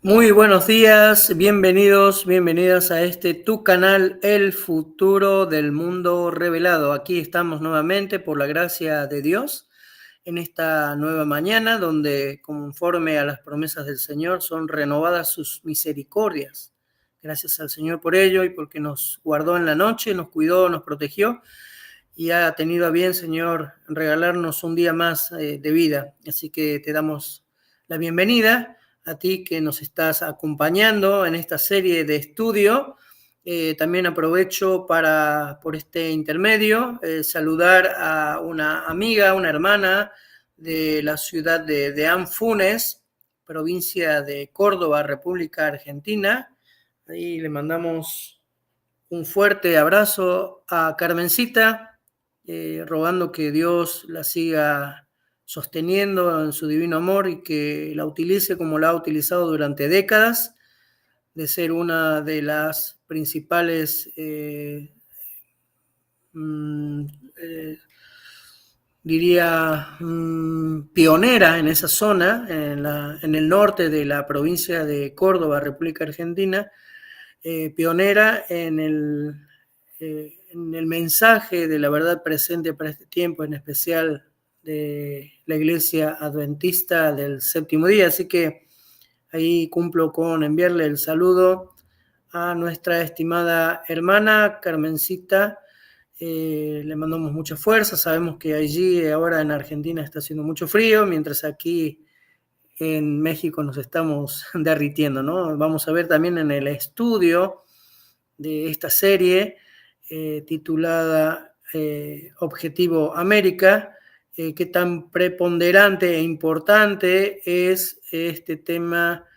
Muy buenos días, bienvenidos, bienvenidas a tu canal, El Futuro del Mundo Revelado. Aquí estamos nuevamente por la gracia de Dios en esta nueva mañana donde conforme a las promesas del Señor son renovadas sus misericordias. Gracias al Señor por ello y porque nos guardó en la noche, nos cuidó, nos protegió y ha tenido a bien, Señor, regalarnos un día más de vida. Así que te damos la bienvenida a ti que nos estás acompañando en esta serie de estudio. También aprovecho por este intermedio, saludar a una amiga, una hermana de la ciudad de Anfunes, provincia de Córdoba, República Argentina. Ahí le mandamos un fuerte abrazo a Carmencita, rogando que Dios la siga sosteniendo en su divino amor y que la utilice como la ha utilizado durante décadas, de ser una de las principales pionera en esa zona, en el norte de la provincia de Córdoba, República Argentina, pionera en el mensaje de la verdad presente para este tiempo, en especial de la Iglesia Adventista del Séptimo Día. Así que ahí cumplo con enviarle el saludo a nuestra estimada hermana Carmencita. Le mandamos mucha fuerza. Sabemos que allí ahora en Argentina está haciendo mucho frío, mientras aquí en México nos estamos derritiendo, ¿no? Vamos a ver también en el estudio de esta serie titulada Objetivo América, qué tan preponderante e importante es este tema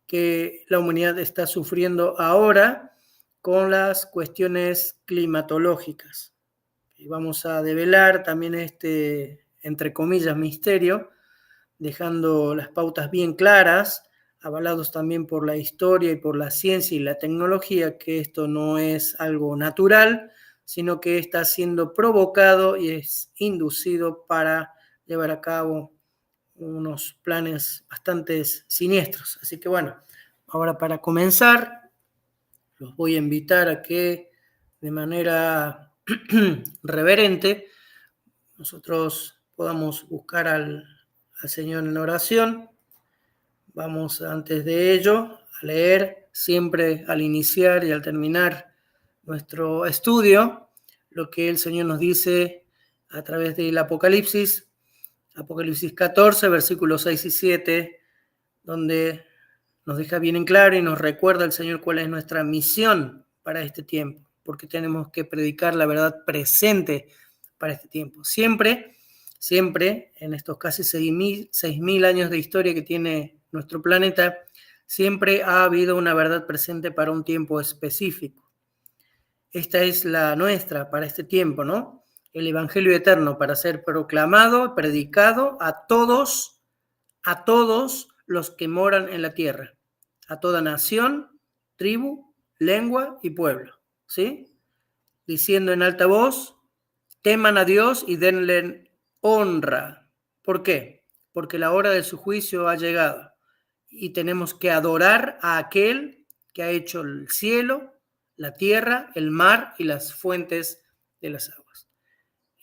que la humanidad está sufriendo ahora con las cuestiones climatológicas. Y vamos a develar también entre comillas, misterio, dejando las pautas bien claras, avalados también por la historia y por la ciencia y la tecnología, que esto no es algo natural, sino que está siendo provocado y es inducido para llevar a cabo unos planes bastante siniestros. Así que bueno, ahora para comenzar, los voy a invitar a que de manera reverente nosotros podamos buscar al Señor en oración. Vamos antes de ello a leer siempre al iniciar y al terminar nuestro estudio lo que el Señor nos dice a través del Apocalipsis 14, versículos 6 y 7, donde nos deja bien en claro y nos recuerda el Señor cuál es nuestra misión para este tiempo, porque tenemos que predicar la verdad presente para este tiempo. Siempre en estos casi 6.000 años de historia que tiene nuestro planeta, siempre ha habido una verdad presente para un tiempo específico. Esta es la nuestra para este tiempo, ¿no? El Evangelio eterno para ser proclamado, predicado a todos los que moran en la tierra, a toda nación, tribu, lengua y pueblo, ¿sí? Diciendo en alta voz, teman a Dios y denle honra. ¿Por qué? Porque la hora de su juicio ha llegado y tenemos que adorar a aquel que ha hecho el cielo, la tierra, el mar y las fuentes de las aguas.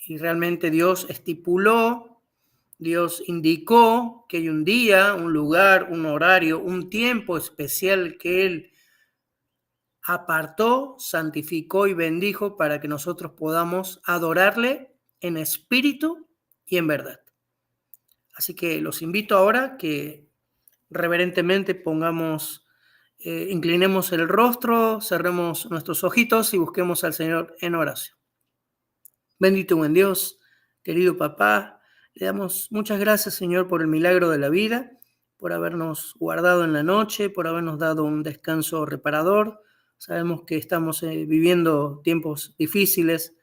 Y realmente Dios estipuló, Dios indicó que hay un día, un lugar, un horario, un tiempo especial que Él apartó, santificó y bendijo para que nosotros podamos adorarle en espíritu y en verdad. Así que los invito ahora que reverentemente inclinemos el rostro, cerremos nuestros ojitos y busquemos al Señor en oración. Bendito buen Dios, querido papá, le damos muchas gracias, Señor, por el milagro de la vida, por habernos guardado en la noche, por habernos dado un descanso reparador. Sabemos que estamos viviendo tiempos difíciles,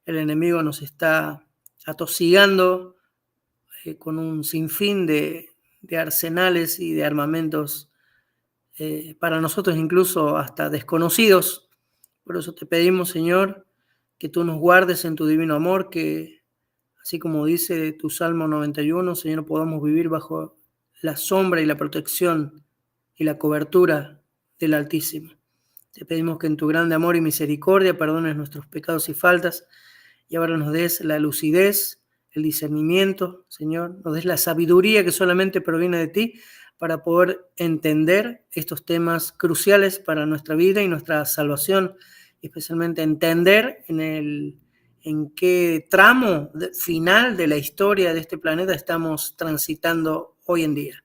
el enemigo nos está atosigando con un sinfín de arsenales y de armamentos, para nosotros incluso hasta desconocidos. Por eso te pedimos, Señor, que tú nos guardes en tu divino amor, que así como dice tu Salmo 91, Señor, podamos vivir bajo la sombra y la protección y la cobertura del Altísimo. Te pedimos que en tu grande amor y misericordia perdones nuestros pecados y faltas y ahora nos des la lucidez, el discernimiento, Señor, nos des la sabiduría que solamente proviene de ti para poder entender estos temas cruciales para nuestra vida y nuestra salvación, especialmente entender en qué tramo final de la historia de este planeta estamos transitando hoy en día.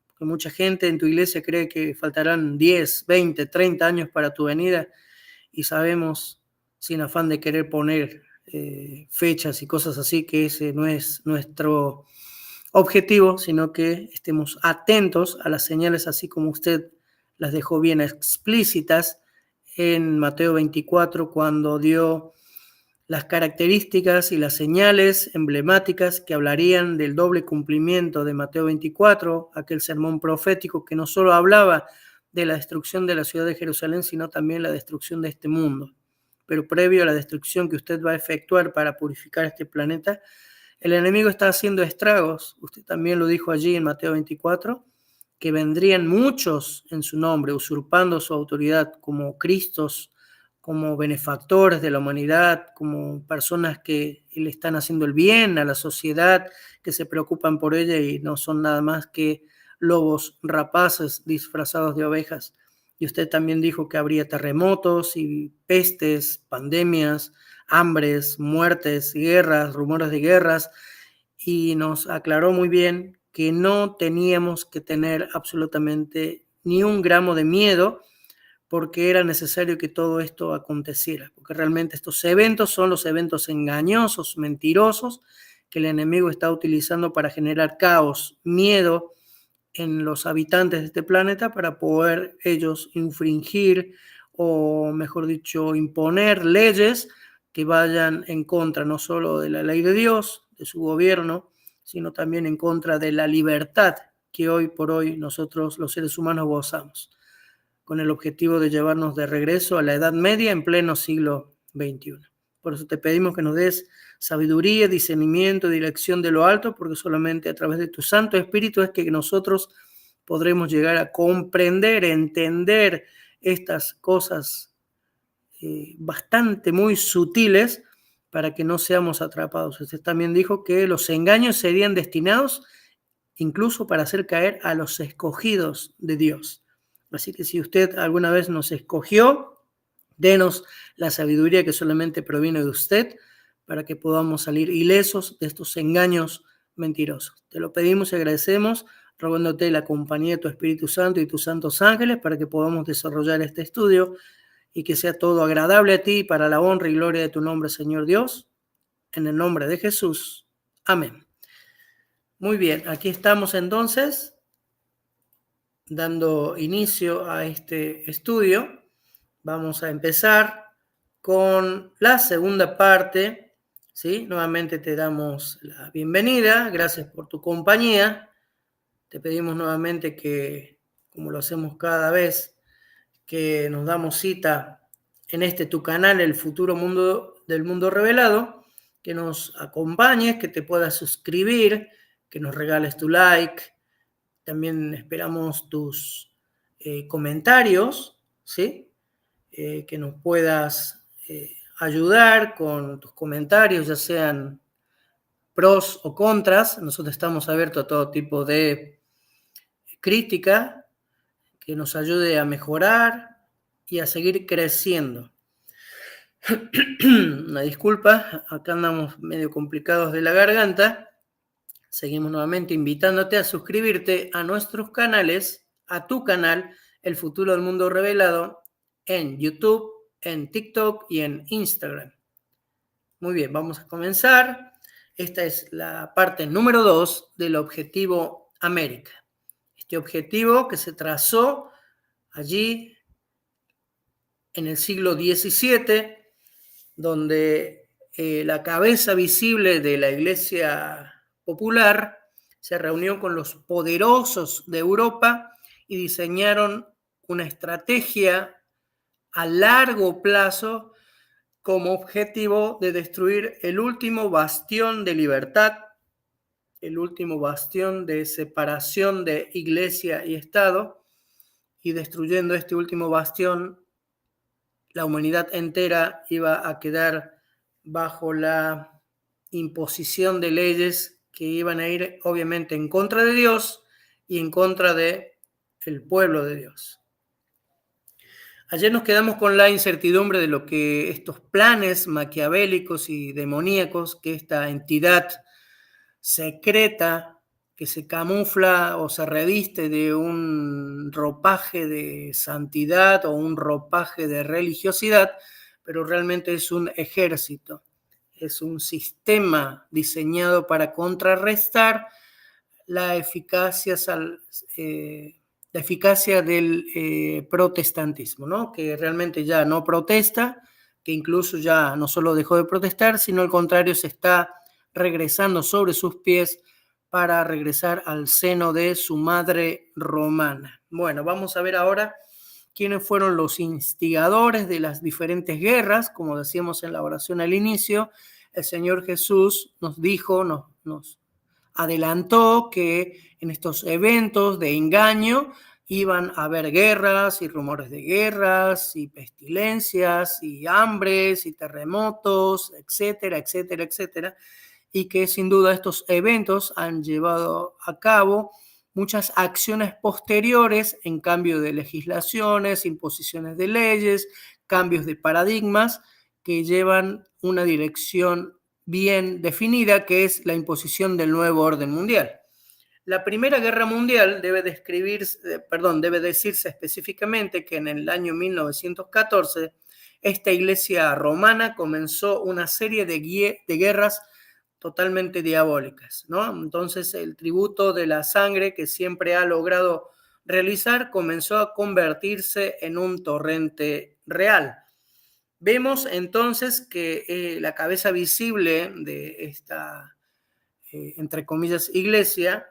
Porque mucha gente en tu iglesia cree que faltarán 10, 20, 30 años para tu venida y sabemos, sin afán de querer poner fechas y cosas así, que ese no es nuestro objetivo, sino que estemos atentos a las señales así como usted las dejó bien explícitas en Mateo 24 cuando dio las características y las señales emblemáticas que hablarían del doble cumplimiento de Mateo 24, aquel sermón profético que no solo hablaba de la destrucción de la ciudad de Jerusalén, sino también la destrucción de este mundo. Pero previo a la destrucción que usted va a efectuar para purificar este planeta, el enemigo está haciendo estragos. Usted también lo dijo allí en Mateo 24, que vendrían muchos en su nombre, usurpando su autoridad como Cristos, como benefactores de la humanidad, como personas que le están haciendo el bien a la sociedad, que se preocupan por ella y no son nada más que lobos rapaces disfrazados de ovejas. Y usted también dijo que habría terremotos y pestes, pandemias, hambres, muertes, guerras, rumores de guerras, y nos aclaró muy bien que no teníamos que tener absolutamente ni un gramo de miedo porque era necesario que todo esto aconteciera, porque realmente estos eventos son los eventos engañosos, mentirosos, que el enemigo está utilizando para generar caos, miedo en los habitantes de este planeta para poder ellos infringir o, mejor dicho, imponer leyes que vayan en contra no solo de la ley de Dios, de su gobierno, sino también en contra de la libertad que hoy por hoy nosotros los seres humanos gozamos, con el objetivo de llevarnos de regreso a la Edad Media en pleno siglo XXI. Por eso te pedimos que nos des sabiduría, discernimiento, dirección de lo alto, porque solamente a través de tu Santo Espíritu es que nosotros podremos llegar a comprender, entender estas cosas bastante muy sutiles para que no seamos atrapados. Usted también dijo que los engaños serían destinados incluso para hacer caer a los escogidos de Dios. Así que si usted alguna vez nos escogió, denos la sabiduría que solamente proviene de usted para que podamos salir ilesos de estos engaños mentirosos. Te lo pedimos y agradecemos, rogándote la compañía de tu Espíritu Santo y tus santos ángeles para que podamos desarrollar este estudio y que sea todo agradable a ti para la honra y gloria de tu nombre, Señor Dios. En el nombre de Jesús. Amén. Muy bien, aquí estamos entonces dando inicio a este estudio. Vamos a empezar con la segunda parte, ¿sí? Nuevamente te damos la bienvenida, gracias por tu compañía. Te pedimos nuevamente que, como lo hacemos cada vez, que nos damos cita en este tu canal, El Futuro Mundo del Mundo Revelado, que nos acompañes, que te puedas suscribir, que nos regales tu like. También esperamos tus comentarios, ¿sí? Que nos puedas ayudar con tus comentarios, ya sean pros o contras. Nosotros estamos abiertos a todo tipo de crítica que nos ayude a mejorar y a seguir creciendo. Una disculpa, acá andamos medio complicados de la garganta. Seguimos nuevamente invitándote a suscribirte a nuestros canales, a tu canal, El Futuro del Mundo Revelado, en YouTube, en TikTok y en Instagram. Muy bien, vamos a comenzar. Esta es la parte número 2 del Objetivo América. Este objetivo que se trazó allí en el siglo XVII, donde la cabeza visible de la Iglesia Popular se reunió con los poderosos de Europa y diseñaron una estrategia a largo plazo como objetivo de destruir el último bastión de libertad, el último bastión de separación de Iglesia y Estado, y destruyendo este último bastión, la humanidad entera iba a quedar bajo la imposición de leyes que iban a ir obviamente en contra de Dios y en contra del pueblo de Dios. Ayer nos quedamos con la incertidumbre de lo que estos planes maquiavélicos y demoníacos que esta entidad secreta que se camufla o se reviste de un ropaje de santidad o un ropaje de religiosidad, pero realmente es un ejército, es un sistema diseñado para contrarrestar la eficacia del protestantismo, ¿no? Que realmente ya no protesta, que incluso ya no solo dejó de protestar, sino al contrario se está regresando sobre sus pies para regresar al seno de su madre romana. Bueno, vamos a ver ahora quiénes fueron los instigadores de las diferentes guerras. Como decíamos en la oración al inicio, el Señor Jesús nos dijo, nos adelantó que en estos eventos de engaño iban a haber guerras y rumores de guerras y pestilencias y hambres y terremotos, etcétera, etcétera, etcétera, y que sin duda estos eventos han llevado a cabo muchas acciones posteriores en cambio de legislaciones, imposiciones de leyes, cambios de paradigmas que llevan una dirección bien definida, que es la imposición del nuevo orden mundial. La Primera Guerra Mundial debe decirse específicamente que en el año 1914 esta iglesia romana comenzó una serie de guerras totalmente diabólicas, ¿no? Entonces el tributo de la sangre que siempre ha logrado realizar comenzó a convertirse en un torrente real. Vemos entonces que la cabeza visible de esta, entre comillas, iglesia,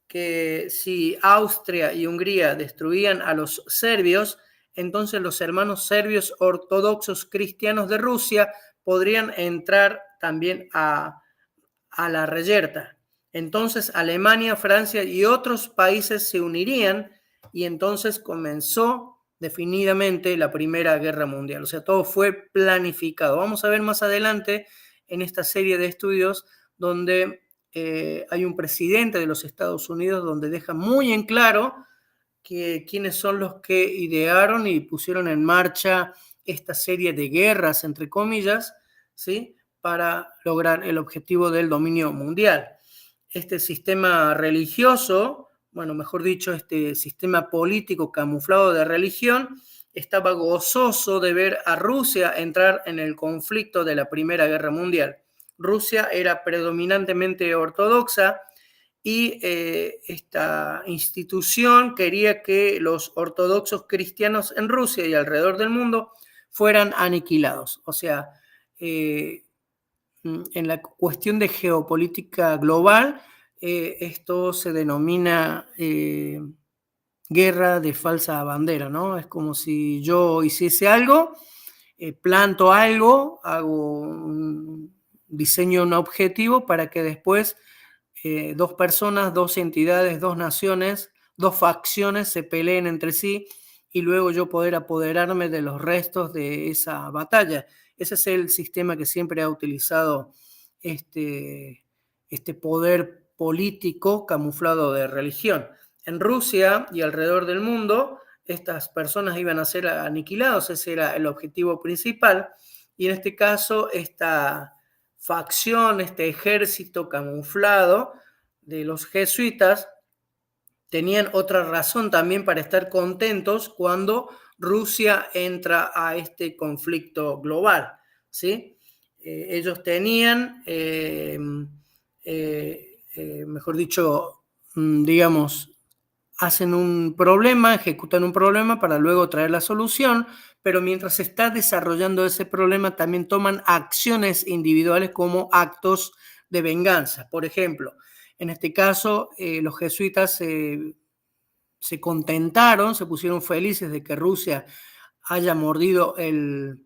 que si Austria y Hungría destruían a los serbios, entonces los hermanos serbios ortodoxos cristianos de Rusia podrían entrar también a la reyerta. Entonces Alemania, Francia y otros países se unirían y entonces comenzó definidamente la Primera Guerra Mundial. O sea, todo fue planificado. Vamos a ver más adelante en esta serie de estudios donde hay un presidente de los Estados Unidos donde deja muy en claro que quiénes son los que idearon y pusieron en marcha esta serie de guerras, entre comillas, ¿sí?, para lograr el objetivo del dominio mundial. Este sistema religioso, bueno, mejor dicho, este sistema político camuflado de religión, estaba gozoso de ver a Rusia entrar en el conflicto de la Primera Guerra Mundial. Rusia era predominantemente ortodoxa y esta institución quería que los ortodoxos cristianos en Rusia y alrededor del mundo fueran aniquilados. O sea, en la cuestión de geopolítica global, esto se denomina guerra de falsa bandera, ¿no? Es como si yo hiciese algo, planto algo, diseño un objetivo para que después dos personas, dos entidades, dos naciones, dos facciones se peleen entre sí y luego yo poder apoderarme de los restos de esa batalla. Ese es el sistema que siempre ha utilizado este poder político camuflado de religión. En Rusia y alrededor del mundo, estas personas iban a ser aniquiladas, ese era el objetivo principal, y en este caso, esta facción, este ejército camuflado de los jesuitas, tenían otra razón también para estar contentos cuando Rusia entra a este conflicto global, ¿sí? Ellos tenían, mejor dicho, digamos, hacen un problema, ejecutan un problema para luego traer la solución, pero mientras se está desarrollando ese problema también toman acciones individuales como actos de venganza. Por ejemplo, en este caso, los jesuitas se contentaron, se pusieron felices de que Rusia haya mordido el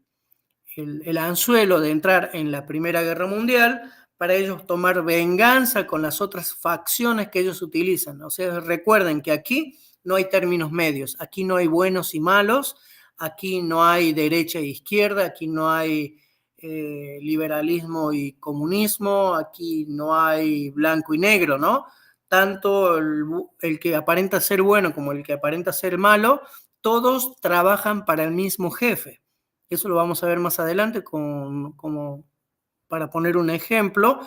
anzuelo de entrar en la Primera Guerra Mundial, para ellos tomar venganza con las otras facciones que ellos utilizan. O sea, recuerden que aquí no hay términos medios, aquí no hay buenos y malos, aquí no hay derecha e izquierda, aquí no hay liberalismo y comunismo, aquí no hay blanco y negro, ¿no? Tanto el que aparenta ser bueno como el que aparenta ser malo, todos trabajan para el mismo jefe. Eso lo vamos a ver más adelante como para poner un ejemplo,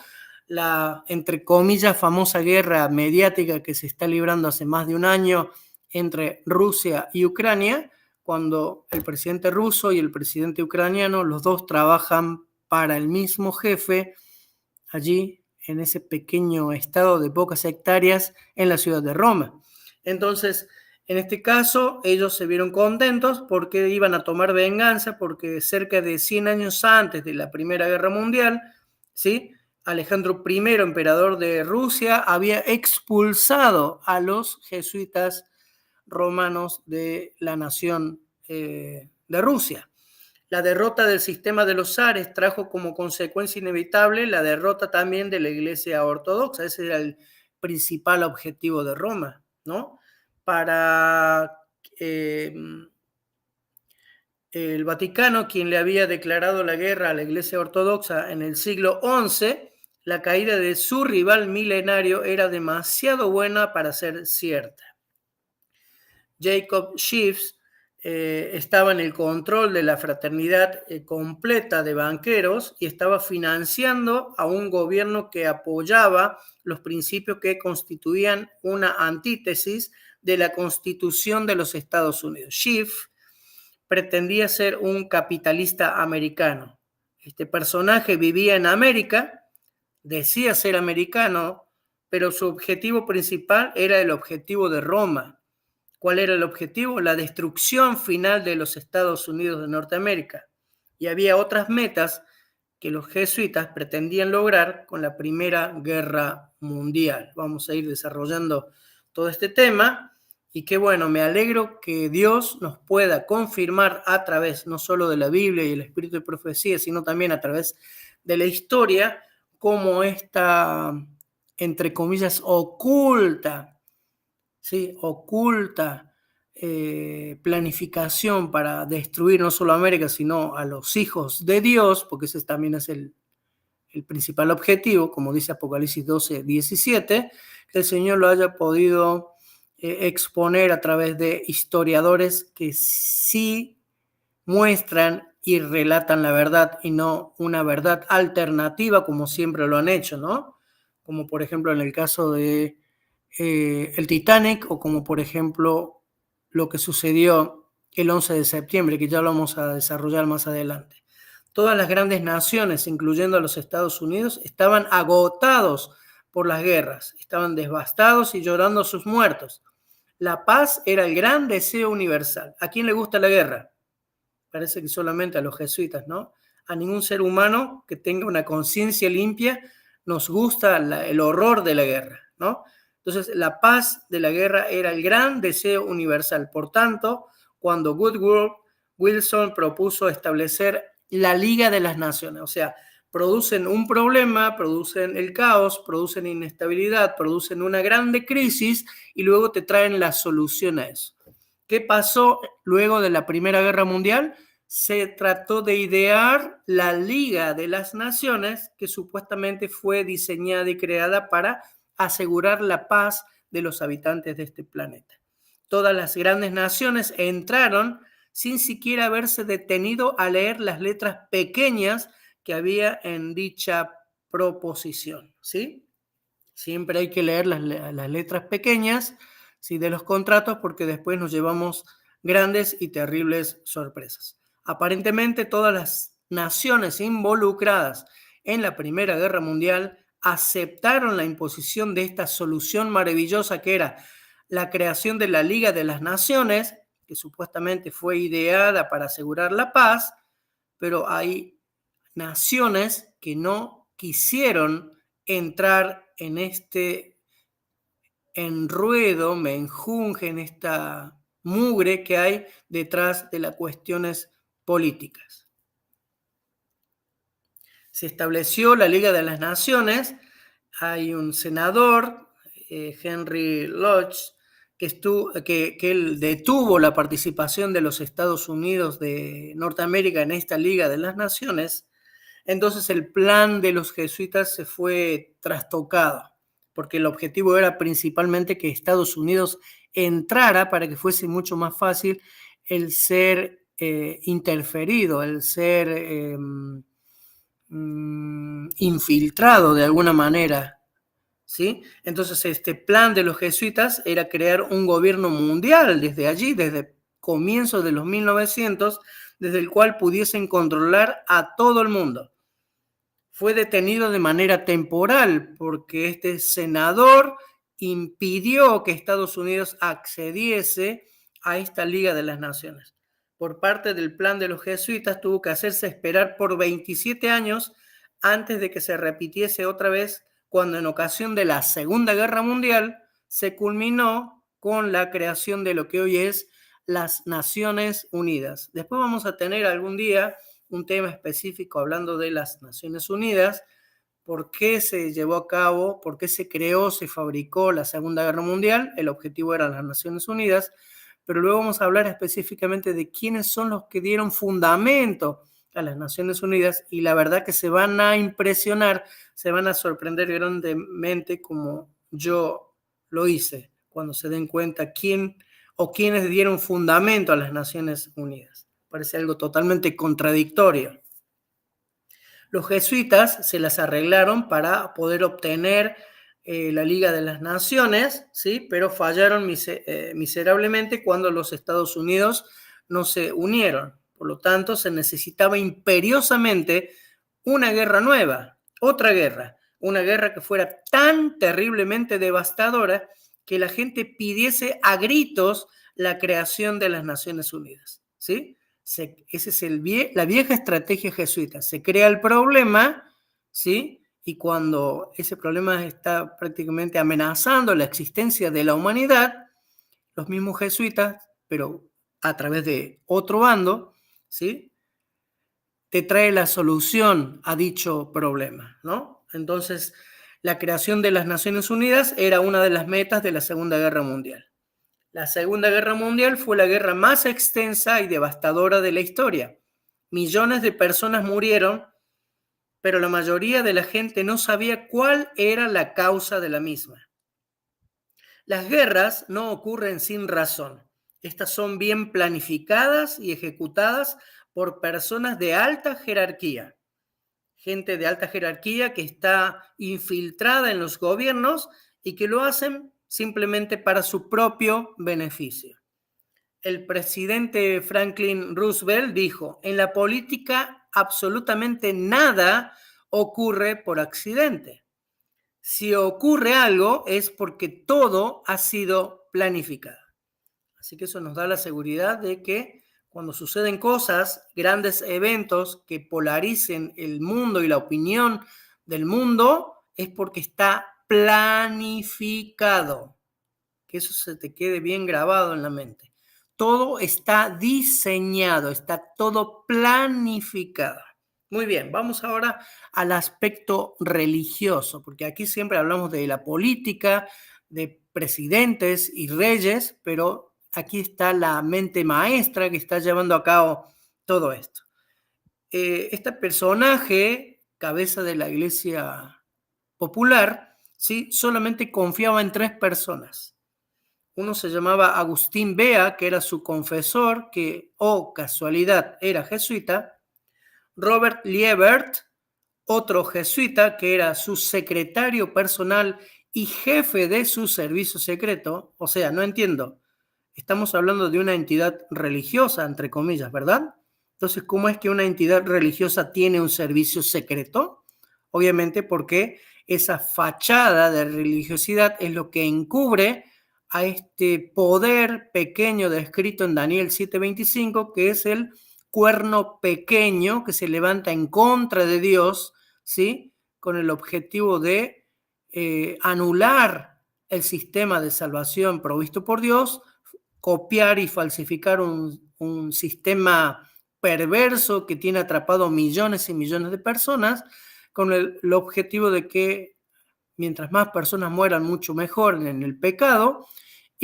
la, entre comillas, famosa guerra mediática que se está librando hace más de un año entre Rusia y Ucrania, cuando el presidente ruso y el presidente ucraniano, los dos trabajan para el mismo jefe allí en ese pequeño estado de pocas hectáreas en la ciudad de Roma. Entonces, en este caso, ellos se vieron contentos porque iban a tomar venganza, porque cerca de 100 años antes de la Primera Guerra Mundial, ¿sí? Alejandro I, emperador de Rusia, había expulsado a los jesuitas romanos de la nación de Rusia. La derrota del sistema de los zares trajo como consecuencia inevitable la derrota también de la Iglesia Ortodoxa. Ese era el principal objetivo de Roma, ¿no? Para el Vaticano, quien le había declarado la guerra a la Iglesia Ortodoxa en el siglo XI, la caída de su rival milenario era demasiado buena para ser cierta. Jacob Schiff estaba en el control de la fraternidad completa de banqueros y estaba financiando a un gobierno que apoyaba los principios que constituían una antítesis de la Constitución de los Estados Unidos. Schiff pretendía ser un capitalista americano. Este personaje vivía en América, decía ser americano, pero su objetivo principal era el objetivo de Roma. ¿Cuál era el objetivo? La destrucción final de los Estados Unidos de Norteamérica. Y había otras metas que los jesuitas pretendían lograr con la Primera Guerra Mundial. Vamos a ir desarrollando todo este tema y qué bueno, me alegro que Dios nos pueda confirmar a través no solo de la Biblia y el Espíritu de Profecía, sino también a través de la historia, cómo esta, entre comillas, oculta, ¿sí? Oculta planificación para destruir no solo a América, sino a los hijos de Dios, porque ese también es el principal objetivo, como dice Apocalipsis 12, 17, que el Señor lo haya podido exponer a través de historiadores que sí muestran y relatan la verdad y no una verdad alternativa como siempre lo han hecho, ¿no? Como por ejemplo en el caso de el Titanic o como por ejemplo lo que sucedió el 11 de septiembre, que ya lo vamos a desarrollar más adelante. Todas las grandes naciones, incluyendo a los Estados Unidos, estaban agotados por las guerras, estaban devastados y llorando a sus muertos. La paz era el gran deseo universal. ¿A quién le gusta la guerra? Parece que solamente a los jesuitas, ¿no? A ningún ser humano que tenga una conciencia limpia nos gusta el horror de la guerra, ¿no? Entonces, la paz de la guerra era el gran deseo universal. Por tanto, cuando Woodrow Wilson propuso establecer la Liga de las Naciones, o sea, producen un problema, producen el caos, producen inestabilidad, producen una grande crisis y luego te traen la solución a eso. ¿Qué pasó luego de la Primera Guerra Mundial? Se trató de idear la Liga de las Naciones, que supuestamente fue diseñada y creada para asegurar la paz de los habitantes de este planeta. Todas las grandes naciones entraron sin siquiera haberse detenido a leer las letras pequeñas que había en dicha proposición, ¿sí? Siempre hay que leer las letras pequeñas, ¿sí?, de los contratos, porque después nos llevamos grandes y terribles sorpresas. Aparentemente todas las naciones involucradas en la Primera Guerra Mundial aceptaron la imposición de esta solución maravillosa que era la creación de la Liga de las Naciones, que supuestamente fue ideada para asegurar la paz, pero hay naciones que no quisieron entrar en este enruedo, menjunje, en esta mugre que hay detrás de las cuestiones políticas. Se estableció la Liga de las Naciones, hay un senador, Henry Lodge, que él detuvo la participación de los Estados Unidos de Norteamérica en esta Liga de las Naciones, entonces el plan de los jesuitas se fue trastocado, porque el objetivo era principalmente que Estados Unidos entrara para que fuese mucho más fácil el ser interferido, el ser infiltrado de alguna manera, ¿sí? Entonces este plan de los jesuitas era crear un gobierno mundial desde allí, desde comienzos de los 1900, desde el cual pudiesen controlar a todo el mundo. Fue detenido de manera temporal porque este senador impidió que Estados Unidos accediese a esta Liga de las Naciones. Por parte del plan de los jesuitas tuvo que hacerse esperar por 27 años antes de que se repitiese otra vez, cuando en ocasión de la Segunda Guerra Mundial se culminó con la creación de lo que hoy es las Naciones Unidas. Después vamos a tener algún día un tema específico hablando de las Naciones Unidas, por qué se llevó a cabo, por qué se creó, se fabricó la Segunda Guerra Mundial. El objetivo eran las Naciones Unidas, pero luego vamos a hablar específicamente de quiénes son los que dieron fundamento a las Naciones Unidas, y la verdad que se van a impresionar, se van a sorprender grandemente como yo lo hice, cuando se den cuenta quién o quiénes dieron fundamento a las Naciones Unidas. Parece algo totalmente contradictorio. Los jesuitas se las arreglaron para poder obtener la Liga de las Naciones, ¿sí? Pero fallaron miserablemente cuando los Estados Unidos no se unieron. Por lo tanto, se necesitaba imperiosamente una guerra nueva, otra guerra, una guerra que fuera tan terriblemente devastadora que la gente pidiese a gritos la creación de las Naciones Unidas, ¿sí? Esa es la vieja estrategia jesuita. Se crea el problema, ¿sí? Y cuando ese problema está prácticamente amenazando la existencia de la humanidad, los mismos jesuitas, pero a través de otro bando, ¿sí?, te trae la solución a dicho problema, ¿no? Entonces, la creación de las Naciones Unidas era una de las metas de la Segunda Guerra Mundial. La Segunda Guerra Mundial fue la guerra más extensa y devastadora de la historia. Millones de personas murieron, pero la mayoría de la gente no sabía cuál era la causa de la misma. Las guerras no ocurren sin razón. Estas son bien planificadas y ejecutadas por personas de alta jerarquía. Gente de alta jerarquía que está infiltrada en los gobiernos y que lo hacen simplemente para su propio beneficio. El presidente Franklin Roosevelt dijo: en la política absolutamente nada ocurre por accidente. Si ocurre algo es porque todo ha sido planificado. Así que eso nos da la seguridad de que cuando suceden cosas, grandes eventos que polaricen el mundo y la opinión del mundo, es porque está planificado. Que eso se te quede bien grabado en la mente. Todo está diseñado, está todo planificado. Muy bien, vamos ahora al aspecto religioso, porque aquí siempre hablamos de la política, de presidentes y reyes, pero aquí está la mente maestra que está llevando a cabo todo esto. Este personaje, cabeza de la iglesia popular, ¿sí?, solamente confiaba en 3 personas. Uno se llamaba Agustín Bea, que era su confesor, que, casualidad, era jesuita. Robert Liebert, otro jesuita, que era su secretario personal y jefe de su servicio secreto. O sea, no entiendo. Estamos hablando de una entidad religiosa, entre comillas, ¿verdad? Entonces, ¿cómo es que una entidad religiosa tiene un servicio secreto? Obviamente porque esa fachada de religiosidad es lo que encubre a este poder pequeño descrito en Daniel 7:25, que es el cuerno pequeño que se levanta en contra de Dios, ¿sí?, con el objetivo de anular el sistema de salvación provisto por Dios, copiar y falsificar un sistema perverso que tiene atrapado millones y millones de personas, con el objetivo de que mientras más personas mueran, mucho mejor en el pecado,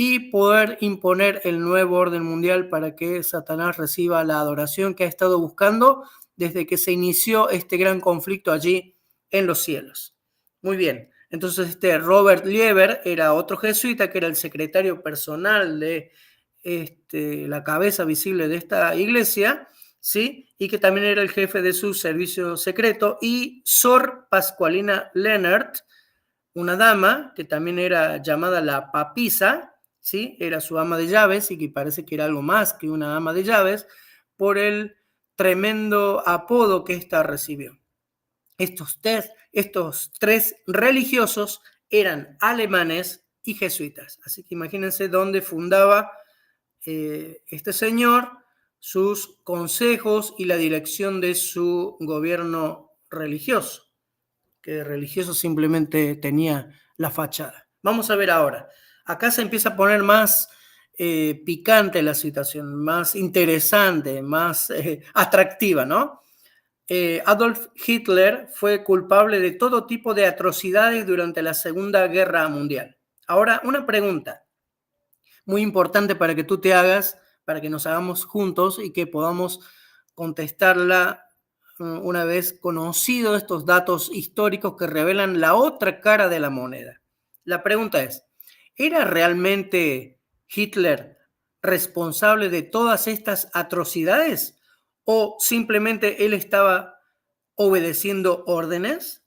y poder imponer el nuevo orden mundial para que Satanás reciba la adoración que ha estado buscando desde que se inició este gran conflicto allí en los cielos. Muy bien, entonces Robert Lieber era otro jesuita que era el secretario personal de la cabeza visible de esta iglesia, ¿sí? Y que también era el jefe de su servicio secreto, y Sor Pascualina Leonard, una dama que también era llamada la papisa, ¿sí? Era su ama de llaves y que parece que era algo más que una ama de llaves por el tremendo apodo que ésta recibió. Estos tres religiosos eran alemanes y jesuitas, así que imagínense dónde fundaba este señor sus consejos y la dirección de su gobierno religioso, que religioso simplemente tenía la fachada. Vamos a ver ahora. Acá se empieza a poner más picante la situación, más interesante, más atractiva, ¿no? Adolf Hitler fue culpable de todo tipo de atrocidades durante la Segunda Guerra Mundial. Ahora, una pregunta muy importante para que tú te hagas, para que nos hagamos juntos y que podamos contestarla una vez conocidos estos datos históricos que revelan la otra cara de la moneda. La pregunta es, ¿era realmente Hitler responsable de todas estas atrocidades o simplemente él estaba obedeciendo órdenes?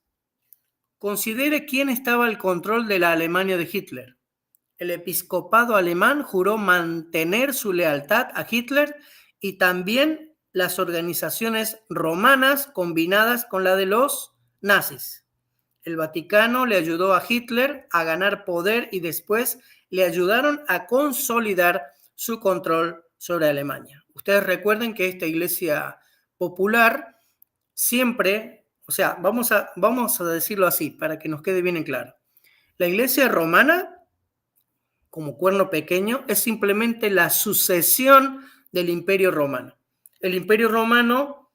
Considere quién estaba al control de la Alemania de Hitler. El episcopado alemán juró mantener su lealtad a Hitler y también las organizaciones romanas combinadas con la de los nazis. El Vaticano le ayudó a Hitler a ganar poder y después le ayudaron a consolidar su control sobre Alemania. Ustedes recuerden que esta iglesia popular siempre, o sea, vamos a decirlo así para que nos quede bien en claro. La iglesia romana, como cuerno pequeño, es simplemente la sucesión del Imperio Romano. El Imperio Romano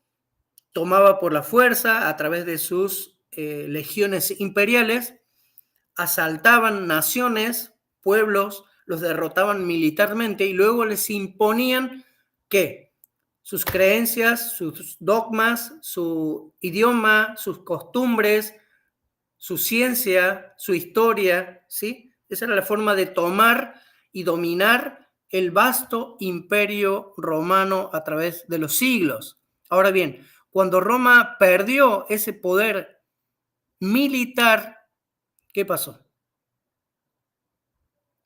tomaba por la fuerza, a través de sus legiones imperiales, asaltaban naciones, pueblos, los derrotaban militarmente y luego les imponían ¿qué? Sus creencias, sus dogmas, su idioma, sus costumbres, su ciencia, su historia, ¿sí? Esa era la forma de tomar y dominar el vasto imperio romano a través de los siglos. Ahora bien, cuando Roma perdió ese poder militar, ¿qué pasó?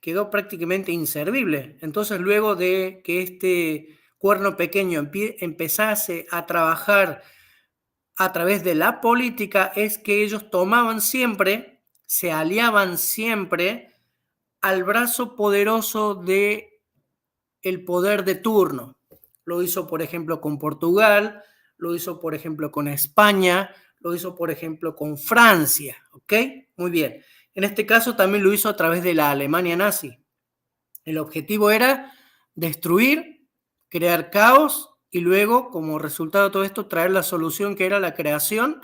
Quedó prácticamente inservible. Entonces, luego de que este cuerno pequeño empezase a trabajar a través de la política, es que ellos tomaban siempre, se aliaban siempre al brazo poderoso de el poder de turno. Lo hizo, por ejemplo, con Portugal, lo hizo, por ejemplo, con España, lo hizo, por ejemplo, con Francia, ¿ok? Muy bien. En este caso también lo hizo a través de la Alemania nazi. El objetivo era destruir, crear caos y luego, como resultado de todo esto, traer la solución que era la creación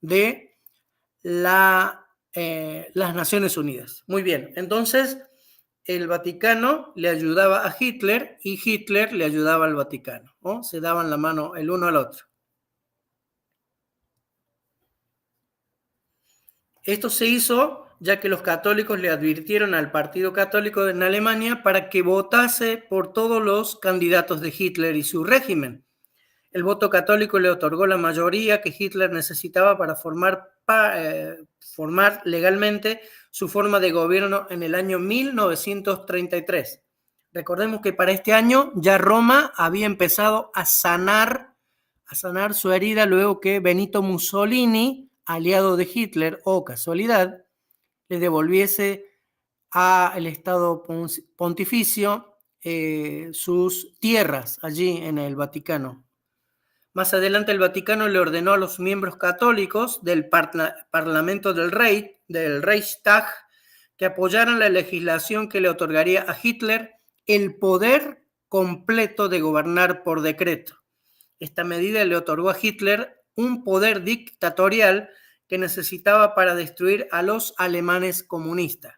de las Naciones Unidas. Muy bien, entonces el Vaticano le ayudaba a Hitler y Hitler le ayudaba al Vaticano, ¿no? Se daban la mano el uno al otro. Esto se hizo ya que los católicos le advirtieron al Partido Católico en Alemania para que votase por todos los candidatos de Hitler y su régimen. El voto católico le otorgó la mayoría que Hitler necesitaba para formar legalmente su forma de gobierno en el año 1933. Recordemos que para este año ya Roma había empezado a sanar su herida luego que Benito Mussolini, aliado de Hitler, o casualidad, le devolviese al Estado Pontificio sus tierras allí en el Vaticano. Más adelante el Vaticano le ordenó a los miembros católicos del Parlamento del Reichstag, que apoyaran la legislación que le otorgaría a Hitler el poder completo de gobernar por decreto. Esta medida le otorgó a Hitler un poder dictatorial que necesitaba para destruir a los alemanes comunistas,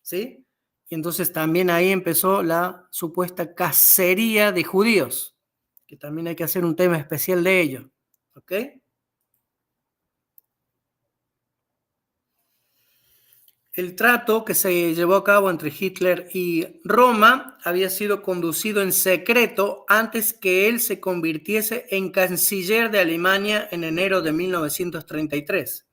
¿sí? Y entonces también ahí empezó la supuesta cacería de judíos, que también hay que hacer un tema especial de ello. ¿Ok? El trato que se llevó a cabo entre Hitler y Roma había sido conducido en secreto antes que él se convirtiese en canciller de Alemania en enero de 1933.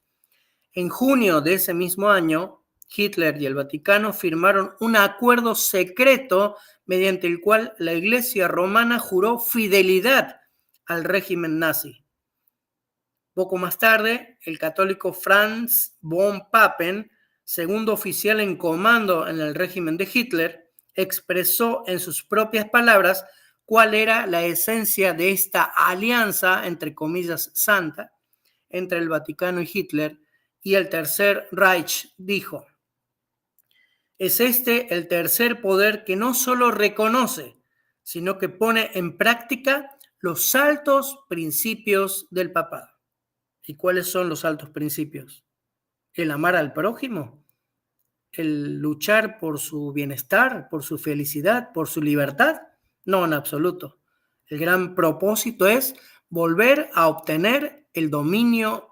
En junio de ese mismo año, Hitler y el Vaticano firmaron un acuerdo secreto mediante el cual la Iglesia romana juró fidelidad al régimen nazi. Poco más tarde, el católico Franz von Papen, segundo oficial en comando en el régimen de Hitler, expresó en sus propias palabras cuál era la esencia de esta alianza, entre comillas, santa, entre el Vaticano y Hitler y el Tercer Reich. Dijo: es este el tercer poder que no solo reconoce, sino que pone en práctica los altos principios del papado. ¿Y cuáles son los altos principios? El amar al prójimo, el luchar por su bienestar, por su felicidad, por su libertad. No, en absoluto. El gran propósito es volver a obtener el dominio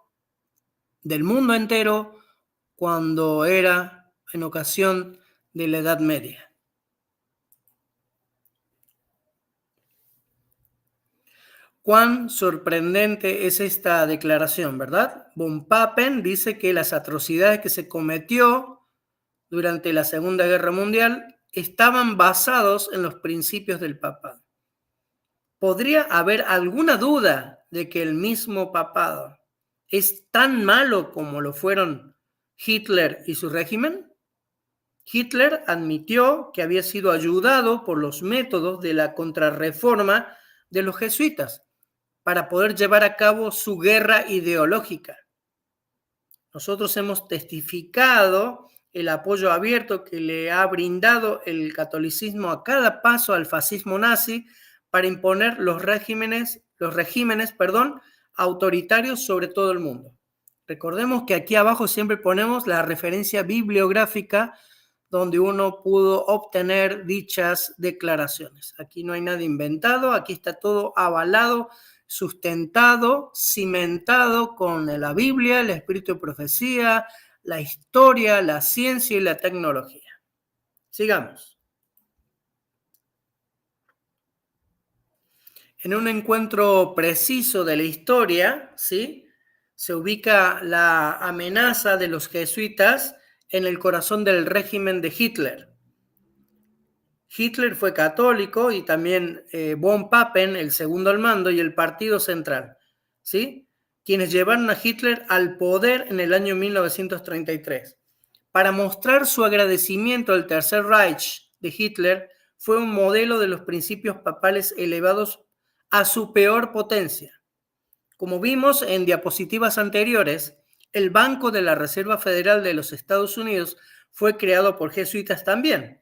del mundo entero cuando era en ocasión de la Edad Media. Cuán sorprendente es esta declaración, ¿verdad? Von Papen dice que las atrocidades que se cometió durante la Segunda Guerra Mundial estaban basados en los principios del papado. ¿Podría haber alguna duda de que el mismo papado es tan malo como lo fueron Hitler y su régimen? Hitler admitió que había sido ayudado por los métodos de la contrarreforma de los jesuitas para poder llevar a cabo su guerra ideológica. Nosotros hemos testificado el apoyo abierto que le ha brindado el catolicismo a cada paso al fascismo nazi para imponer los regímenes, autoritarios sobre todo el mundo. Recordemos que aquí abajo siempre ponemos la referencia bibliográfica donde uno pudo obtener dichas declaraciones. Aquí no hay nada inventado, aquí está todo avalado, sustentado, cimentado con la Biblia, el espíritu de profecía, la historia, la ciencia y la tecnología. Sigamos. En un encuentro preciso de la historia, ¿sí?, se ubica la amenaza de los jesuitas en el corazón del régimen de Hitler. Hitler fue católico y también von Papen, el segundo al mando, y el Partido Central, ¿sí?, quienes llevaron a Hitler al poder en el año 1933. Para mostrar su agradecimiento al Tercer Reich de Hitler, fue un modelo de los principios papales elevados a su peor potencia. Como vimos en diapositivas anteriores, el Banco de la Reserva Federal de los Estados Unidos fue creado por jesuitas también,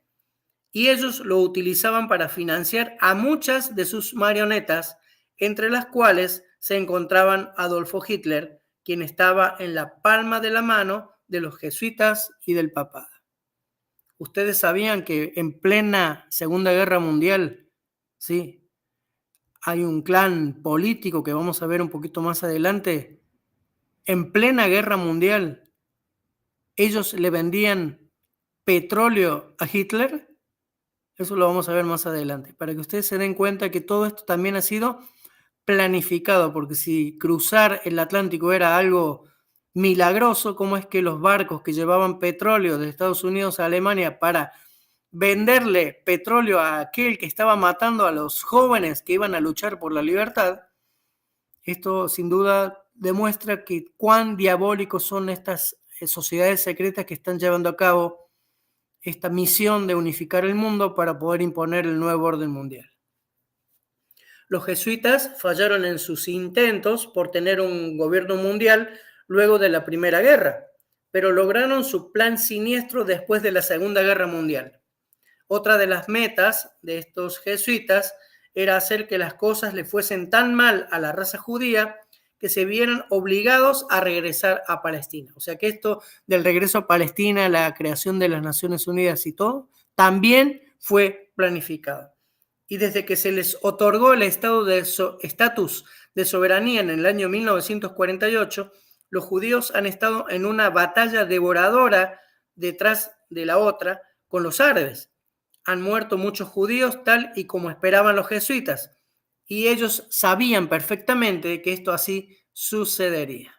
y ellos lo utilizaban para financiar a muchas de sus marionetas, entre las cuales se encontraban Adolfo Hitler, quien estaba en la palma de la mano de los jesuitas y del papado. ¿Ustedes sabían que en plena Segunda Guerra Mundial, sí, hay un clan político que vamos a ver un poquito más adelante? En plena Guerra Mundial, ellos le vendían petróleo a Hitler. Eso lo vamos a ver más adelante, para que ustedes se den cuenta que todo esto también ha sido planificado, porque si cruzar el Atlántico era algo milagroso, ¿cómo es que los barcos que llevaban petróleo de Estados Unidos a Alemania para venderle petróleo a aquel que estaba matando a los jóvenes que iban a luchar por la libertad? Esto sin duda demuestra que cuán diabólicos son estas sociedades secretas que están llevando a cabo esta misión de unificar el mundo para poder imponer el nuevo orden mundial. Los jesuitas fallaron en sus intentos por tener un gobierno mundial luego de la Primera Guerra, pero lograron su plan siniestro después de la Segunda Guerra Mundial. Otra de las metas de estos jesuitas era hacer que las cosas le fuesen tan mal a la raza judía que se vieran obligados a regresar a Palestina. O sea que esto del regreso a Palestina, la creación de las Naciones Unidas y todo, también fue planificado. Y desde que se les otorgó el estatus de soberanía en el año 1948, los judíos han estado en una batalla devoradora detrás de la otra con los árabes. Han muerto muchos judíos tal y como esperaban los jesuitas, y ellos sabían perfectamente que esto así sucedería.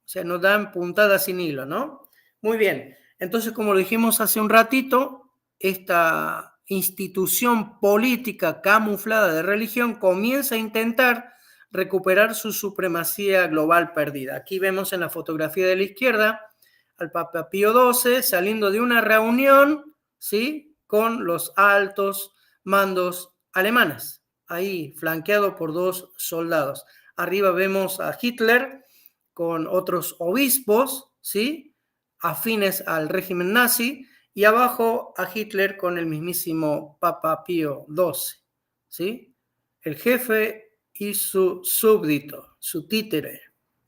O sea, nos dan puntadas sin hilo, ¿no? Muy bien. Entonces, como lo dijimos hace un ratito, esta institución política camuflada de religión comienza a intentar recuperar su supremacía global perdida. Aquí vemos en la fotografía de la izquierda al Papa Pío XII saliendo de una reunión, ¿sí?, con los altos mandos alemanes, ahí flanqueado por 2 soldados. Arriba vemos a Hitler con otros obispos, ¿sí?, afines al régimen nazi, y abajo a Hitler con el mismísimo Papa Pío XII, ¿sí?, el jefe y su súbdito, su títere,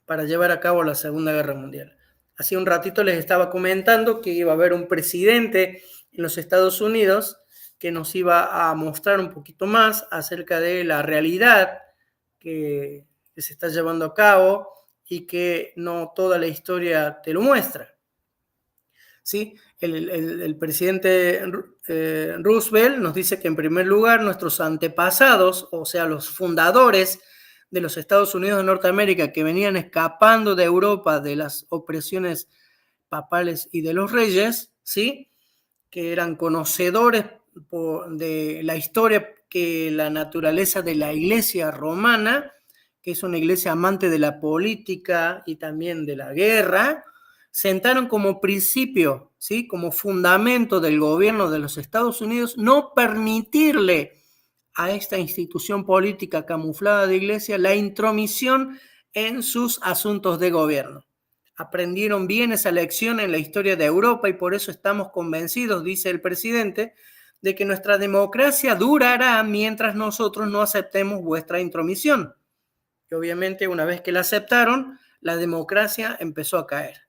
para llevar a cabo la Segunda Guerra Mundial. Hace un ratito les estaba comentando que iba a haber un presidente en los Estados Unidos que nos iba a mostrar un poquito más acerca de la realidad que se está llevando a cabo y que no toda la historia te lo muestra. ¿Sí? El presidente Roosevelt nos dice que en primer lugar nuestros antepasados, o sea, los fundadores de los Estados Unidos de Norteamérica que venían escapando de Europa de las opresiones papales y de los reyes, ¿sí?, que eran conocedores de la historia, que la naturaleza de la iglesia romana, que es una iglesia amante de la política y también de la guerra, sentaron como principio, ¿sí?, como fundamento del gobierno de los Estados Unidos, no permitirle a esta institución política camuflada de iglesia la intromisión en sus asuntos de gobierno. Aprendieron bien esa lección en la historia de Europa y por eso estamos convencidos, dice el presidente, de que nuestra democracia durará mientras nosotros no aceptemos vuestra intromisión. Y obviamente una vez que la aceptaron, la democracia empezó a caer.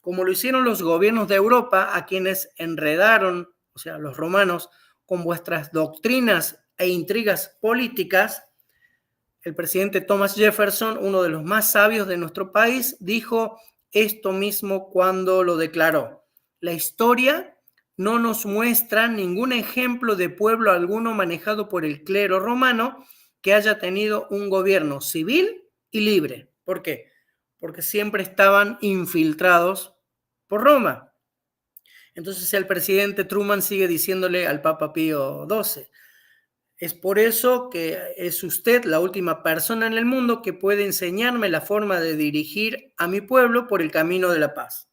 Como lo hicieron los gobiernos de Europa, a quienes enredaron, o sea, los romanos, con vuestras doctrinas e intrigas políticas, el presidente Thomas Jefferson, uno de los más sabios de nuestro país, dijo esto mismo cuando lo declaró: la historia no nos muestra ningún ejemplo de pueblo alguno manejado por el clero romano que haya tenido un gobierno civil y libre. ¿Por qué? Porque siempre estaban infiltrados por Roma. Entonces el presidente Truman sigue diciéndole al Papa Pío XII: es por eso que es usted la última persona en el mundo que puede enseñarme la forma de dirigir a mi pueblo por el camino de la paz.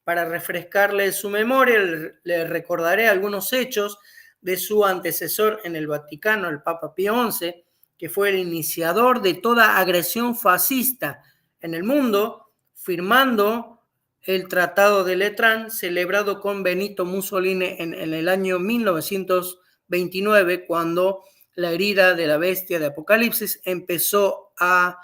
Para refrescarle su memoria, le recordaré algunos hechos de su antecesor en el Vaticano, el Papa Pío XI, que fue el iniciador de toda agresión fascista en el mundo, firmando el Tratado de Letrán, celebrado con Benito Mussolini en el año 1929, cuando la herida de la bestia de Apocalipsis empezó a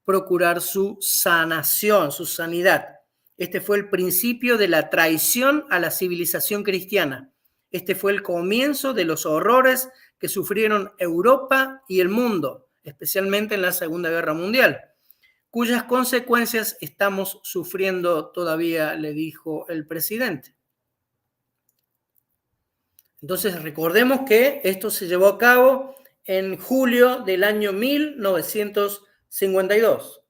procurar su sanación, su sanidad. Este fue el principio de la traición a la civilización cristiana. Este fue el comienzo de los horrores que sufrieron Europa y el mundo, especialmente en la Segunda Guerra Mundial, cuyas consecuencias estamos sufriendo todavía, le dijo el presidente. Entonces recordemos que esto se llevó a cabo en julio del año 1952.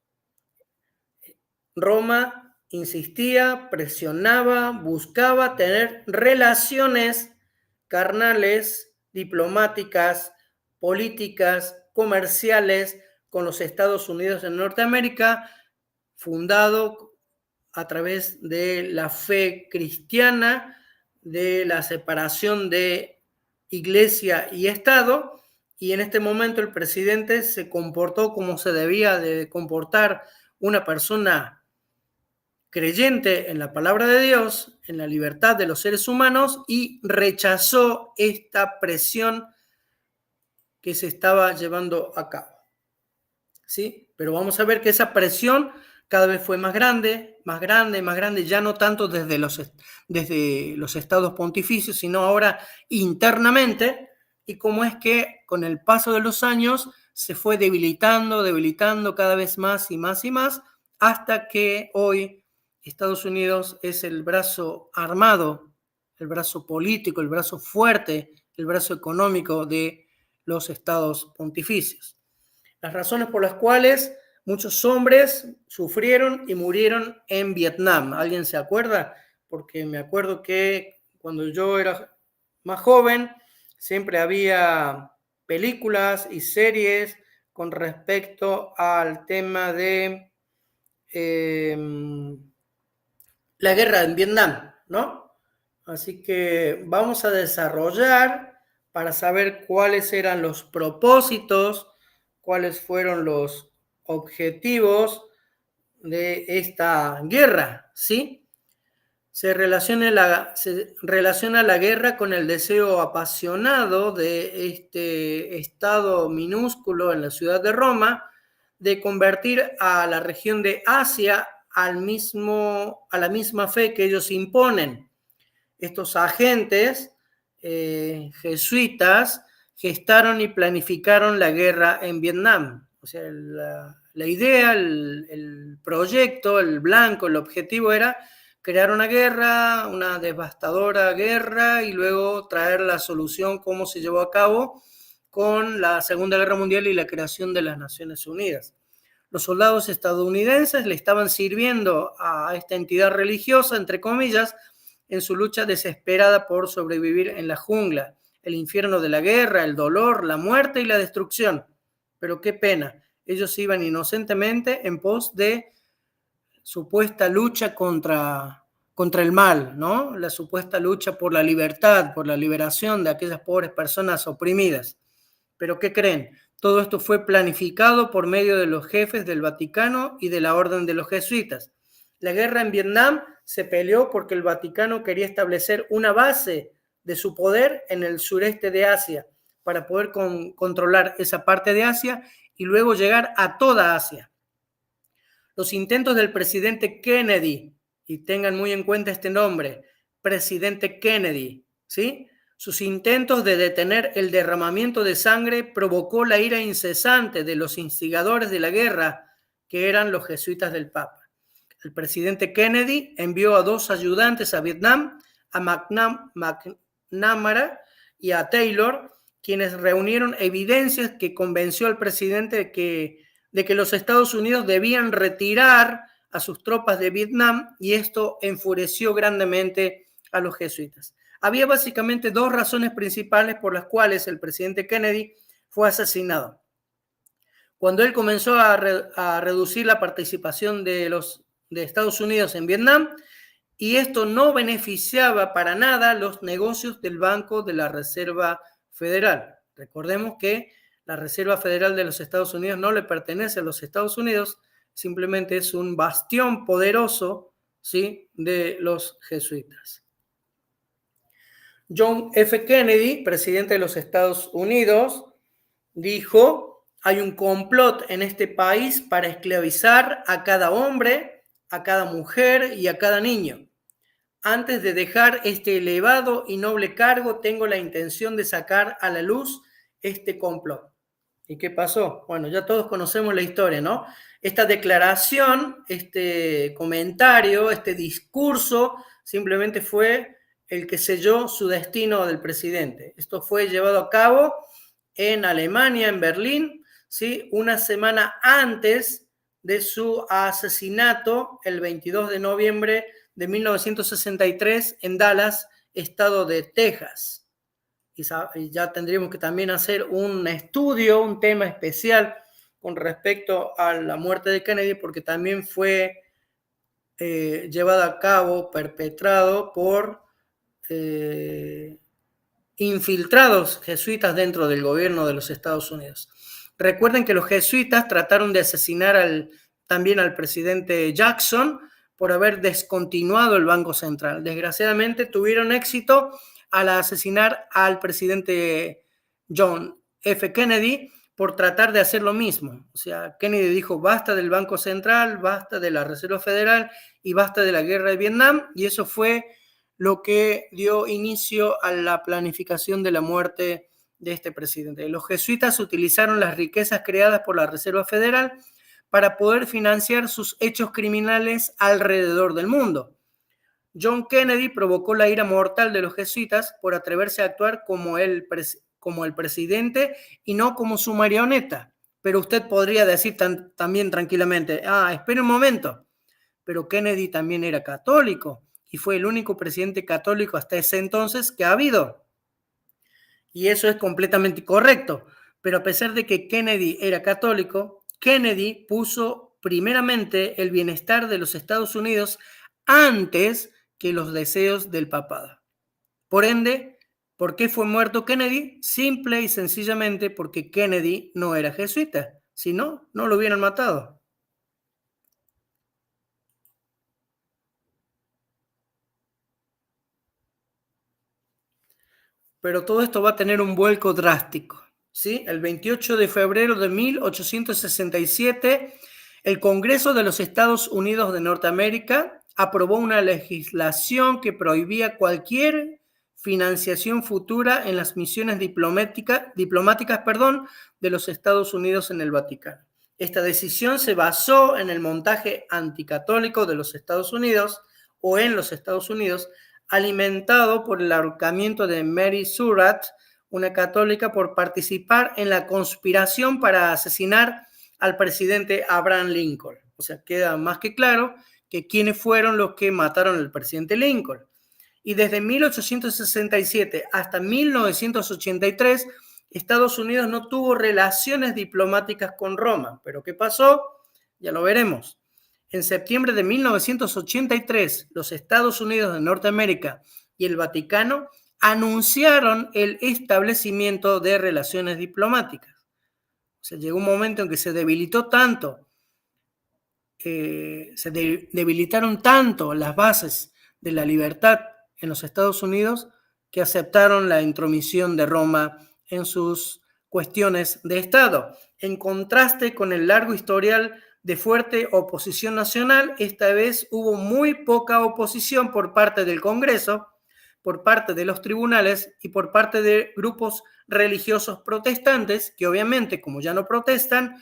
Roma insistía, presionaba, buscaba tener relaciones carnales, diplomáticas, políticas, comerciales con los Estados Unidos de Norteamérica, fundado a través de la fe cristiana, de la separación de iglesia y Estado, y en este momento el presidente se comportó como se debía de comportar una persona creyente en la palabra de Dios, en la libertad de los seres humanos, y rechazó esta presión que se estaba llevando a cabo. ¿Sí? Pero vamos a ver que esa presión cada vez fue más grande, más grande, más grande, ya no tanto desde los estados pontificios, sino ahora internamente, y cómo es que con el paso de los años se fue debilitando, debilitando cada vez más y más y más, hasta que hoy Estados Unidos es el brazo armado, el brazo político, el brazo fuerte, el brazo económico de los estados pontificios. Las razones por las cuales muchos hombres sufrieron y murieron en Vietnam. ¿Alguien se acuerda? Porque me acuerdo que cuando yo era más joven siempre había películas y series con respecto al tema de la guerra en Vietnam, ¿no? Así que vamos a desarrollar para saber cuáles eran los propósitos, cuáles fueron los objetivos de esta guerra, ¿sí? Se relaciona la guerra con el deseo apasionado de este estado minúsculo en la ciudad de Roma de convertir a la región de Asia a la misma fe que ellos imponen. Estos agentes jesuitas gestaron y planificaron la guerra en Vietnam. O sea, la idea, el proyecto, el blanco, el objetivo era crear una guerra, una devastadora guerra, y luego traer la solución, cómo se llevó a cabo con la Segunda Guerra Mundial y la creación de las Naciones Unidas. Los soldados estadounidenses le estaban sirviendo a esta entidad religiosa, entre comillas, en su lucha desesperada por sobrevivir en la jungla, el infierno de la guerra, el dolor, la muerte y la destrucción. Pero qué pena, ellos iban inocentemente en pos de supuesta lucha contra el mal, ¿no? La supuesta lucha por la libertad, por la liberación de aquellas pobres personas oprimidas. Pero ¿qué creen? Todo esto fue planificado por medio de los jefes del Vaticano y de la Orden de los Jesuitas. La guerra en Vietnam se peleó porque el Vaticano quería establecer una base de su poder en el sureste de Asia para poder controlar esa parte de Asia y luego llegar a toda Asia. Los intentos del presidente Kennedy, y tengan muy en cuenta este nombre, presidente Kennedy, ¿sí? Sus intentos de detener el derramamiento de sangre provocó la ira incesante de los instigadores de la guerra, que eran los jesuitas del Papa. El presidente Kennedy envió a 2 ayudantes a Vietnam, a McNamara y a Taylor, quienes reunieron evidencias que convenció al presidente de que los Estados Unidos debían retirar a sus tropas de Vietnam, y esto enfureció grandemente a los jesuitas. Había básicamente 2 razones principales por las cuales el presidente Kennedy fue asesinado. Cuando él comenzó a reducir la participación de Estados Unidos en Vietnam, y esto no beneficiaba para nada los negocios del Banco de la Reserva Federal. Recordemos que la Reserva Federal de los Estados Unidos no le pertenece a los Estados Unidos, simplemente es un bastión poderoso, ¿sí?, de los jesuitas. John F. Kennedy, presidente de los Estados Unidos, dijo: hay un complot en este país para esclavizar a cada hombre, a cada mujer y a cada niño. Antes de dejar este elevado y noble cargo, tengo la intención de sacar a la luz este complot. ¿Y qué pasó? Bueno, ya todos conocemos la historia, ¿no? Esta declaración, este comentario, este discurso, simplemente fue el que selló su destino del presidente. Esto fue llevado a cabo en Alemania, en Berlín, ¿sí?, una semana antes de su asesinato, el 22 de noviembre de 1963, en Dallas, estado de Texas. Y ya tendríamos que también hacer un estudio, un tema especial con respecto a la muerte de Kennedy, porque también fue llevado a cabo, perpetrado por infiltrados jesuitas dentro del gobierno de los Estados Unidos. Recuerden que los jesuitas trataron de asesinar también al presidente Jackson por haber descontinuado el Banco Central. Desgraciadamente tuvieron éxito al asesinar al presidente John F. Kennedy, por tratar de hacer lo mismo. O sea, Kennedy dijo, basta del Banco Central, basta de la Reserva Federal y basta de la guerra de Vietnam, y eso fue lo que dio inicio a la planificación de la muerte de este presidente. Los jesuitas utilizaron las riquezas creadas por la Reserva Federal para poder financiar sus hechos criminales alrededor del mundo. John Kennedy provocó la ira mortal de los jesuitas por atreverse a actuar como el presidente y no como su marioneta. Pero usted podría decir también tranquilamente, espere un momento, pero Kennedy también era católico y fue el único presidente católico hasta ese entonces que ha habido. Y eso es completamente correcto. Pero a pesar de que Kennedy era católico, Kennedy puso primeramente el bienestar de los Estados Unidos antes que los deseos del papado. Por ende, ¿por qué fue muerto Kennedy? Simple y sencillamente porque Kennedy no era jesuita. Si no, no lo hubieran matado. Pero todo esto va a tener un vuelco drástico, ¿sí? El 28 de febrero de 1867, el Congreso de los Estados Unidos de Norteamérica aprobó una legislación que prohibía cualquier financiación futura en las misiones diplomáticas, de los Estados Unidos en el Vaticano. Esta decisión se basó en el montaje anticatólico de los Estados Unidos o en los Estados Unidos, alimentado por el ahorcamiento de Mary Surratt, una católica, por participar en la conspiración para asesinar al presidente Abraham Lincoln. O sea, queda más que claro que quiénes fueron los que mataron al presidente Lincoln. Y desde 1867 hasta 1983, Estados Unidos no tuvo relaciones diplomáticas con Roma. ¿Pero qué pasó? Ya lo veremos. En septiembre de 1983, los Estados Unidos de Norteamérica y el Vaticano anunciaron el establecimiento de relaciones diplomáticas. O sea, llegó un momento en que se debilitó tanto, debilitaron tanto las bases de la libertad en los Estados Unidos que aceptaron la intromisión de Roma en sus cuestiones de Estado. En contraste con el largo historial de fuerte oposición nacional, esta vez hubo muy poca oposición por parte del Congreso, por parte de los tribunales y por parte de grupos religiosos protestantes, que obviamente, como ya no protestan,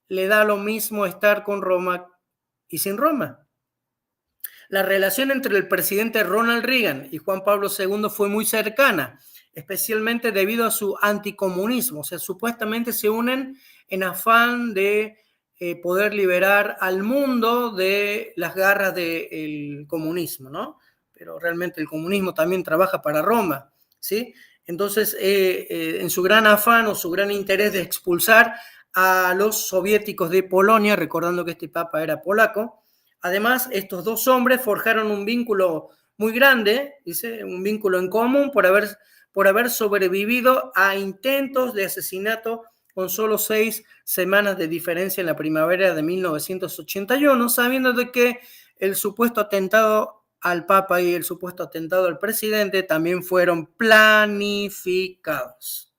le da lo mismo estar con Roma y sin Roma. La relación entre el presidente Ronald Reagan y Juan Pablo II fue muy cercana, especialmente debido a su anticomunismo. O sea, supuestamente se unen en afán de poder liberar al mundo de las garras del comunismo, ¿no? Pero realmente el comunismo también trabaja para Roma, ¿sí? Entonces, en su gran afán o su gran interés de expulsar a los soviéticos de Polonia, recordando que este papa era polaco. Además, estos dos hombres forjaron un vínculo muy grande, dice, un vínculo en común por haber sobrevivido a intentos de asesinato con solo 6 semanas de diferencia en la primavera de 1981, sabiendo de que el supuesto atentado al Papa y el supuesto atentado al presidente también fueron planificados.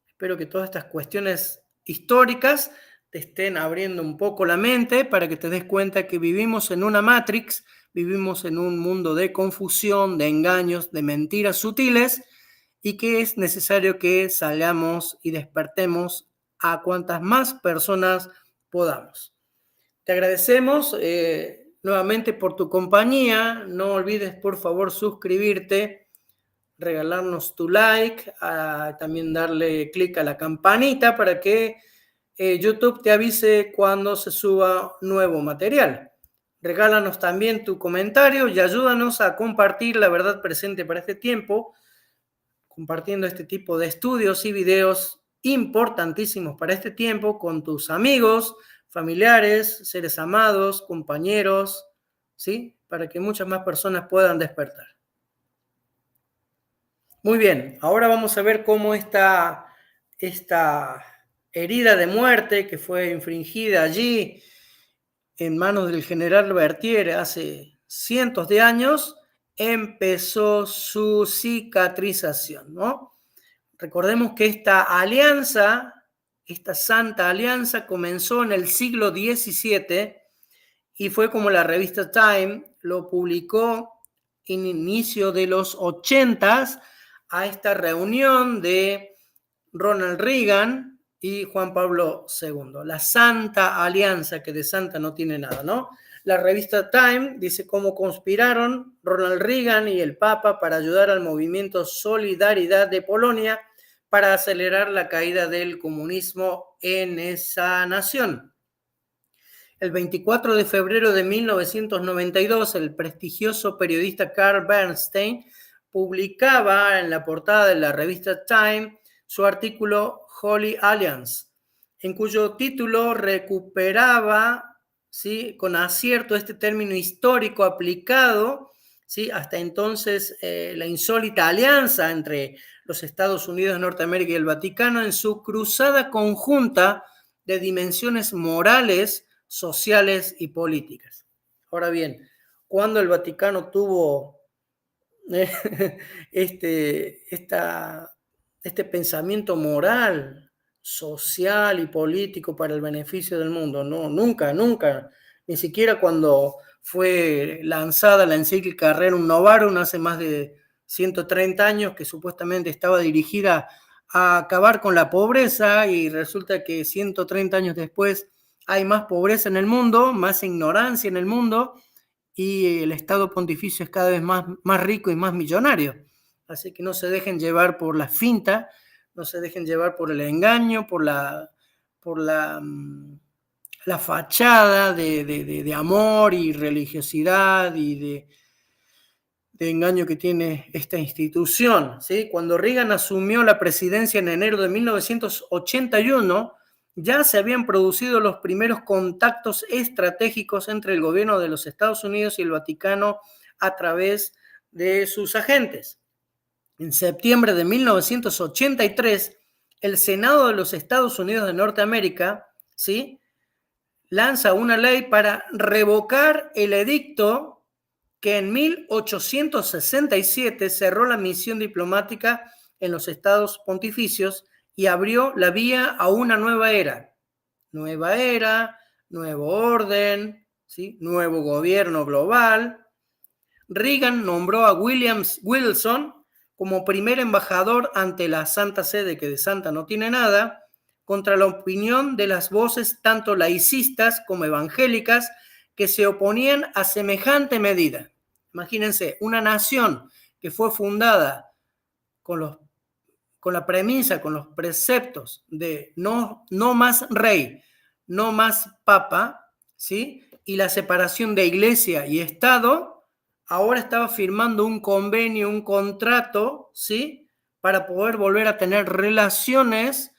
Espero que todas estas cuestiones históricas te estén abriendo un poco la mente para que te des cuenta que vivimos en una Matrix, vivimos en un mundo de confusión, de engaños, de mentiras sutiles, y que es necesario que salgamos y despertemos a cuantas más personas podamos. Te agradecemos nuevamente por tu compañía. No olvides, por favor, suscribirte, regalarnos tu like, también darle clic a la campanita para que YouTube te avise cuando se suba nuevo material. Regálanos también tu comentario y ayúdanos a compartir la verdad presente para este tiempo, compartiendo este tipo de estudios y videos importantísimos para este tiempo con tus amigos, familiares, seres amados, compañeros, ¿sí? Para que muchas más personas puedan despertar. Muy bien, ahora vamos a ver cómo esta herida de muerte que fue infringida allí en manos del general Berthier hace cientos de años empezó su cicatrización, ¿no? Recordemos que esta alianza, esta santa alianza, comenzó en el siglo XVII y fue como la revista Time lo publicó en inicio de los 80s a esta reunión de Ronald Reagan y Juan Pablo II. La Santa Alianza, que de santa no tiene nada, ¿no? La revista Time dice cómo conspiraron Ronald Reagan y el Papa para ayudar al movimiento Solidaridad de Polonia para acelerar la caída del comunismo en esa nación. El 24 de febrero de 1992, el prestigioso periodista Carl Bernstein publicaba en la portada de la revista Time su artículo Holy Alliance, en cuyo título recuperaba, ¿sí?, con acierto este término histórico aplicado, ¿sí?, hasta entonces la insólita alianza entre los Estados Unidos de Norteamérica y el Vaticano en su cruzada conjunta de dimensiones morales, sociales y políticas. Ahora bien, cuando el Vaticano tuvo este pensamiento moral, social y político para el beneficio del mundo? No, nunca, ni siquiera cuando fue lanzada la encíclica Rerum Novarum hace más de 130 años, que supuestamente estaba dirigida a acabar con la pobreza, y resulta que 130 años después hay más pobreza en el mundo, más ignorancia en el mundo, y el Estado Pontificio es cada vez más rico y más millonario. Así que no se dejen llevar por la finta, no se dejen llevar por el engaño, por la fachada de amor y religiosidad y de engaño que tiene esta institución, ¿sí? Cuando Reagan asumió la presidencia en enero de 1981, ya se habían producido los primeros contactos estratégicos entre el gobierno de los Estados Unidos y el Vaticano a través de sus agentes. En septiembre de 1983, el Senado de los Estados Unidos de Norteamérica, ¿sí?, lanza una ley para revocar el edicto que en 1867 cerró la misión diplomática en los Estados Pontificios y abrió la vía a una nueva era. Nueva era, nuevo orden, ¿sí?, nuevo gobierno global. Reagan nombró a William Wilson como primer embajador ante la Santa Sede, que de santa no tiene nada, contra la opinión de las voces tanto laicistas como evangélicas que se oponían a semejante medida. Imagínense, una nación que fue fundada con la premisa, con los preceptos de no más rey, no más papa, ¿sí?, y la separación de iglesia y Estado, ahora estaba firmando un convenio, un contrato, ¿sí?, para poder volver a tener relaciones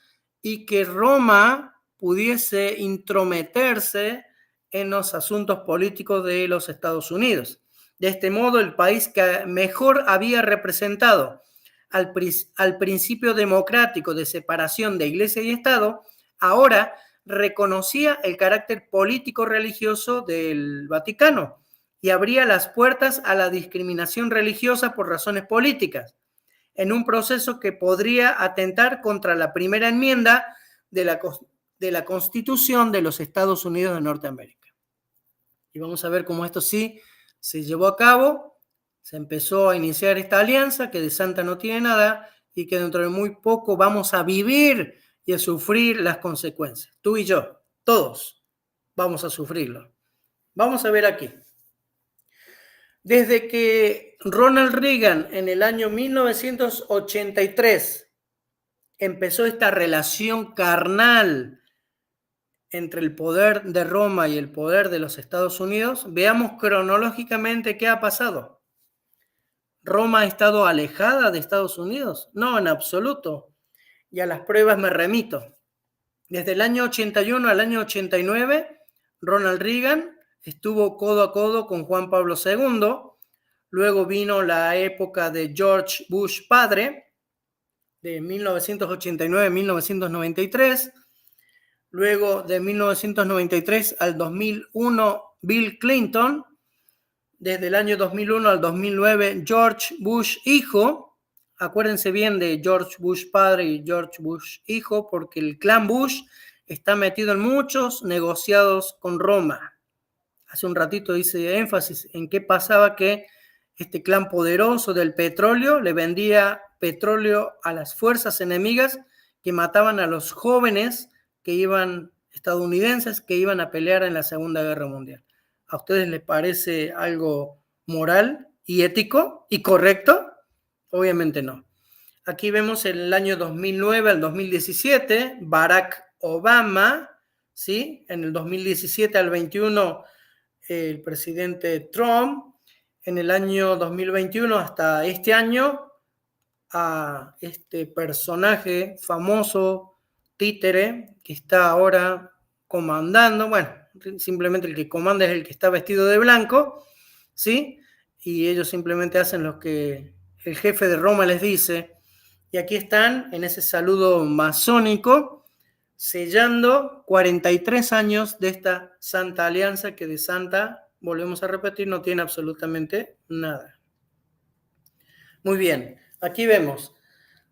y que Roma pudiese intrometerse en los asuntos políticos de los Estados Unidos. De este modo, el país que mejor había representado al principio democrático de separación de Iglesia y Estado, ahora reconocía el carácter político-religioso del Vaticano y abría las puertas a la discriminación religiosa por razones políticas, en un proceso que podría atentar contra la primera enmienda de la Constitución de los Estados Unidos de Norteamérica. Y vamos a ver cómo esto sí se llevó a cabo. Se empezó a iniciar esta alianza que de santa no tiene nada y que dentro de muy poco vamos a vivir y a sufrir las consecuencias. Tú y yo, todos, vamos a sufrirlo. Vamos a ver aquí. Desde que Ronald Reagan en el año 1983 empezó esta relación carnal entre el poder de Roma y el poder de los Estados Unidos, veamos cronológicamente qué ha pasado. ¿Roma ha estado alejada de Estados Unidos? No, en absoluto. Y a las pruebas me remito. Desde el año 81 al año 89, Ronald Reagan estuvo codo a codo con Juan Pablo II. Luego vino la época de George Bush padre, de 1989 a 1993. Luego de 1993 al 2001, Bill Clinton. Desde el año 2001 al 2009, George Bush hijo, Acuérdense bien de George Bush padre y George Bush hijo, porque el clan Bush está metido en muchos negociados con Roma. Hace un ratito hice énfasis en qué pasaba, que este clan poderoso del petróleo le vendía petróleo a las fuerzas enemigas que mataban a los jóvenes estadounidenses que iban a pelear en la Segunda Guerra Mundial. ¿A ustedes les parece algo moral y ético y correcto? Obviamente no. Aquí vemos el año 2009 al 2017, Barack Obama, ¿sí? En el 2017 al 21, el presidente Trump. En el año 2021 hasta este año, a este personaje famoso, títere, que está ahora comandando. Bueno, simplemente el que comanda es el que está vestido de blanco, ¿sí? Y ellos simplemente hacen lo que el jefe de Roma les dice. Y aquí están en ese saludo masónico, sellando 43 años de esta santa alianza, que de santa, volvemos a repetir, no tiene absolutamente nada. Muy bien, aquí vemos,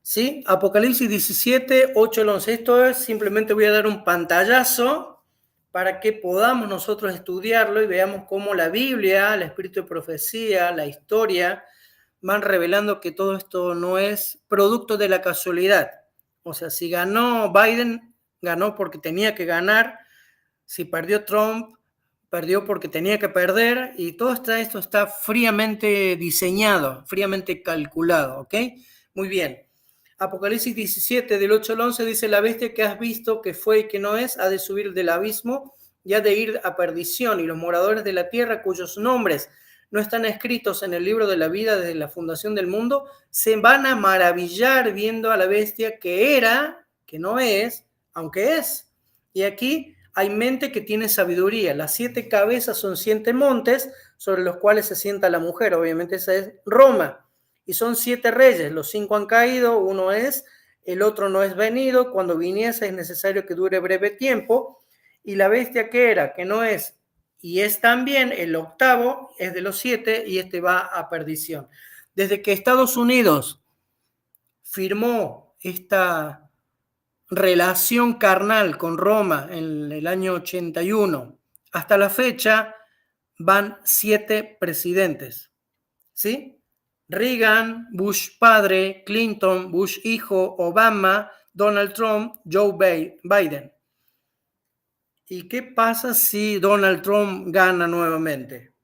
¿sí? Apocalipsis 17, 8 al 11. Esto es, simplemente voy a dar un pantallazo para que podamos nosotros estudiarlo y veamos cómo la Biblia, el espíritu de profecía, la historia, van revelando que todo esto no es producto de la casualidad. O sea, si ganó Biden, ganó porque tenía que ganar. Si perdió Trump, perdió porque tenía que perder. Y todo esto está fríamente diseñado, fríamente calculado, ¿ok? Muy bien. Apocalipsis 17, del 8 al 11, dice: la bestia que has visto, que fue y que no es, ha de subir del abismo y ha de ir a perdición, y los moradores de la tierra, cuyos nombres no están escritos en el libro de la vida desde la fundación del mundo, se van a maravillar viendo a la bestia que era, que no es, aunque es. Y aquí hay mente que tiene sabiduría. Las 7 cabezas son 7 montes sobre los cuales se sienta la mujer. Obviamente esa es Roma. Y son 7 reyes. Los 5 han caído, uno es, el otro no es venido. Cuando viniese es necesario que dure breve tiempo. Y la bestia que era, que no es, y es también el octavo, es de los 7, y este va a perdición. Desde que Estados Unidos firmó esta relación carnal con Roma en el año 81 hasta la fecha, van 7 presidentes, ¿sí? Reagan, Bush padre, Clinton, Bush hijo, Obama, Donald Trump, Joe Biden. ¿Y qué pasa si Donald Trump gana nuevamente?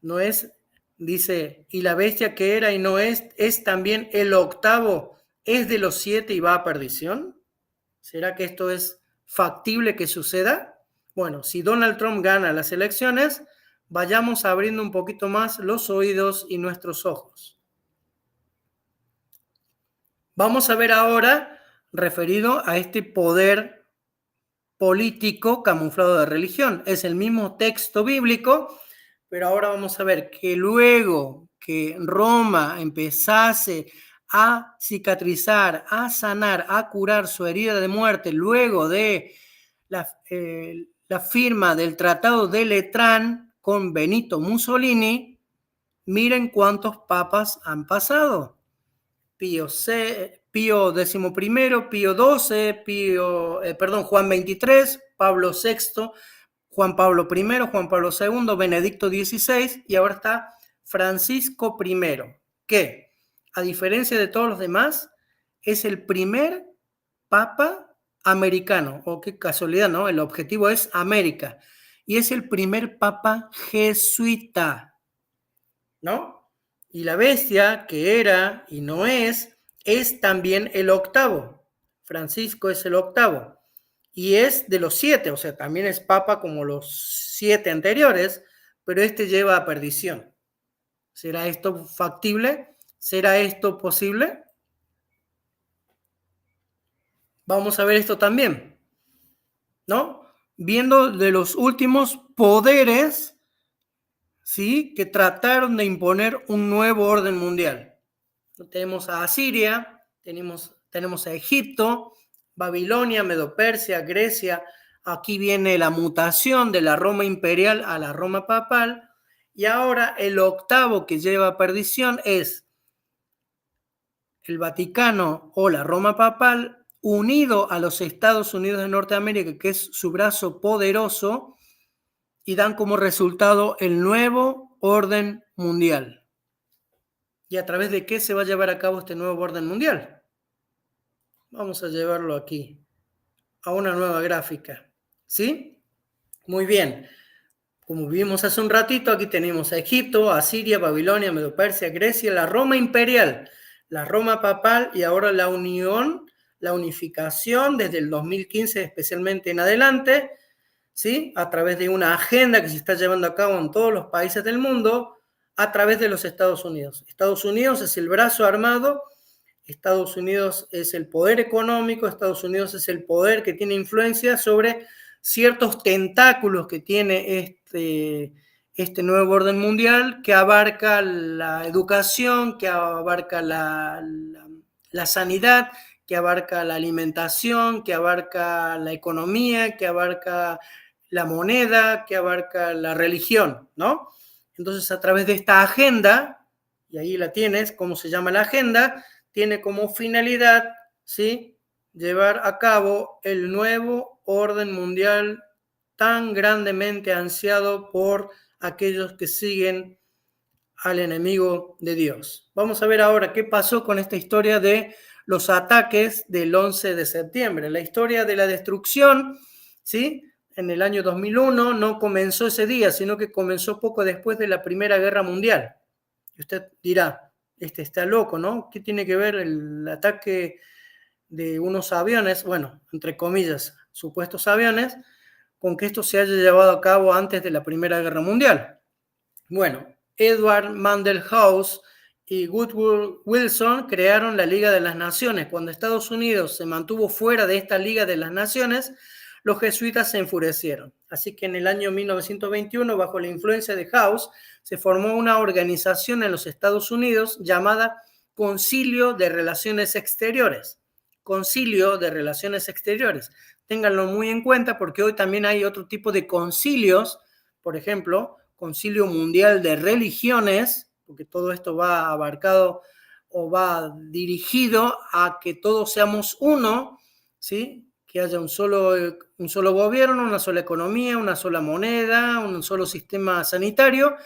No es, dice, y la bestia que era y no es también el octavo, es de los 7 y va a perdición. ¿Será que esto es factible que suceda? Bueno, si Donald Trump gana las elecciones, vayamos abriendo un poquito más los oídos y nuestros ojos. Vamos a ver ahora, referido a este poder político camuflado de religión. Es el mismo texto bíblico, pero ahora vamos a ver que luego que Roma empezase a cicatrizar, a sanar, a curar su herida de muerte, luego de la firma del Tratado de Letrán con Benito Mussolini, miren cuántos papas han pasado. Pío XI, Pío XII, Juan XXIII, Pablo VI, Juan Pablo I, Juan Pablo II, Benedicto XVI, y ahora está Francisco I, que, a diferencia de todos los demás, es el primer papa americano. Oh, qué casualidad, ¿no? El objetivo es América. Y es el primer papa jesuita, ¿no? Y la bestia, que era y no es también el octavo. Francisco es el octavo. Y es de los 7, o sea, también es papa como los 7 anteriores, pero este lleva a perdición. ¿Será esto factible? ¿Será esto posible? Vamos a ver esto también, ¿no? Viendo de los últimos poderes, ¿sí?, que trataron de imponer un nuevo orden mundial. Tenemos a Asiria, tenemos a Egipto, Babilonia, Medo-Persia, Grecia. Aquí viene la mutación de la Roma imperial a la Roma papal. Y ahora el octavo que lleva a perdición es el Vaticano o la Roma papal unido a los Estados Unidos de Norteamérica, que es su brazo poderoso, y dan como resultado el nuevo orden mundial. ¿Y a través de qué se va a llevar a cabo este nuevo orden mundial? Vamos a llevarlo aquí, a una nueva gráfica. ¿Sí? Muy bien. Como vimos hace un ratito, aquí tenemos a Egipto, a Siria, Babilonia, Medo-Persia, Grecia, la Roma imperial, la Roma papal y ahora la unificación desde el 2015 especialmente en adelante, ¿sí? A través de una agenda que se está llevando a cabo en todos los países del mundo a través de los Estados Unidos. Estados Unidos es el brazo armado, Estados Unidos es el poder económico, Estados Unidos es el poder que tiene influencia sobre ciertos tentáculos que tiene este nuevo orden mundial, que abarca la educación, que abarca la sanidad, que abarca la alimentación, que abarca la economía, que abarca la moneda, que abarca la religión, ¿no? Entonces, a través de esta agenda, y ahí la tienes, ¿cómo se llama la agenda? Tiene como finalidad, ¿sí?, llevar a cabo el nuevo orden mundial tan grandemente ansiado por aquellos que siguen al enemigo de Dios. Vamos a ver ahora qué pasó con esta historia de los ataques del 11 de septiembre. La historia de la destrucción, ¿sí?, en el año 2001 no comenzó ese día, sino que comenzó poco después de la Primera Guerra Mundial. Y usted dirá, está loco, ¿no? ¿Qué tiene que ver el ataque de unos aviones, bueno, entre comillas, supuestos aviones, con que esto se haya llevado a cabo antes de la Primera Guerra Mundial? Bueno, Edward Mandell House y Woodrow Wilson crearon la Liga de las Naciones. Cuando Estados Unidos se mantuvo fuera de esta Liga de las Naciones, los jesuitas se enfurecieron. Así que en el año 1921, bajo la influencia de House, se formó una organización en los Estados Unidos llamada Concilio de Relaciones Exteriores. Concilio de Relaciones Exteriores. Ténganlo muy en cuenta porque hoy también hay otro tipo de concilios, por ejemplo, Concilio Mundial de Religiones, porque todo esto va abarcado o va dirigido a que todos seamos uno, ¿sí?, que haya un solo gobierno, una sola economía, una sola moneda, un solo sistema sanitario,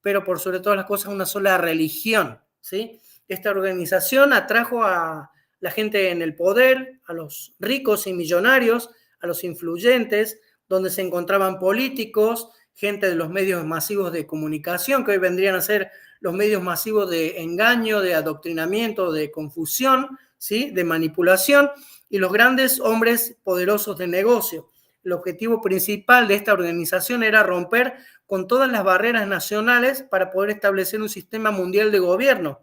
pero por sobre todas las cosas una sola religión, ¿sí? Esta organización atrajo a la gente en el poder, a los ricos y millonarios, a los influyentes, donde se encontraban políticos, gente de los medios masivos de comunicación, que hoy vendrían a ser los medios masivos de engaño, de adoctrinamiento, de confusión, ¿sí?, de manipulación, y los grandes hombres poderosos de negocio. El objetivo principal de esta organización era romper con todas las barreras nacionales para poder establecer un sistema mundial de gobierno.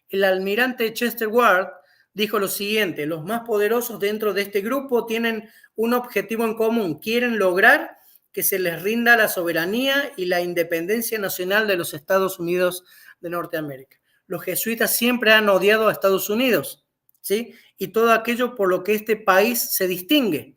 El almirante Chester Ward dijo lo siguiente: los más poderosos dentro de este grupo tienen un objetivo en común, quieren lograr que se les rinda la soberanía y la independencia nacional de los Estados Unidos de Norteamérica. Los jesuitas siempre han odiado a Estados Unidos, ¿sí?, y todo aquello por lo que este país se distingue.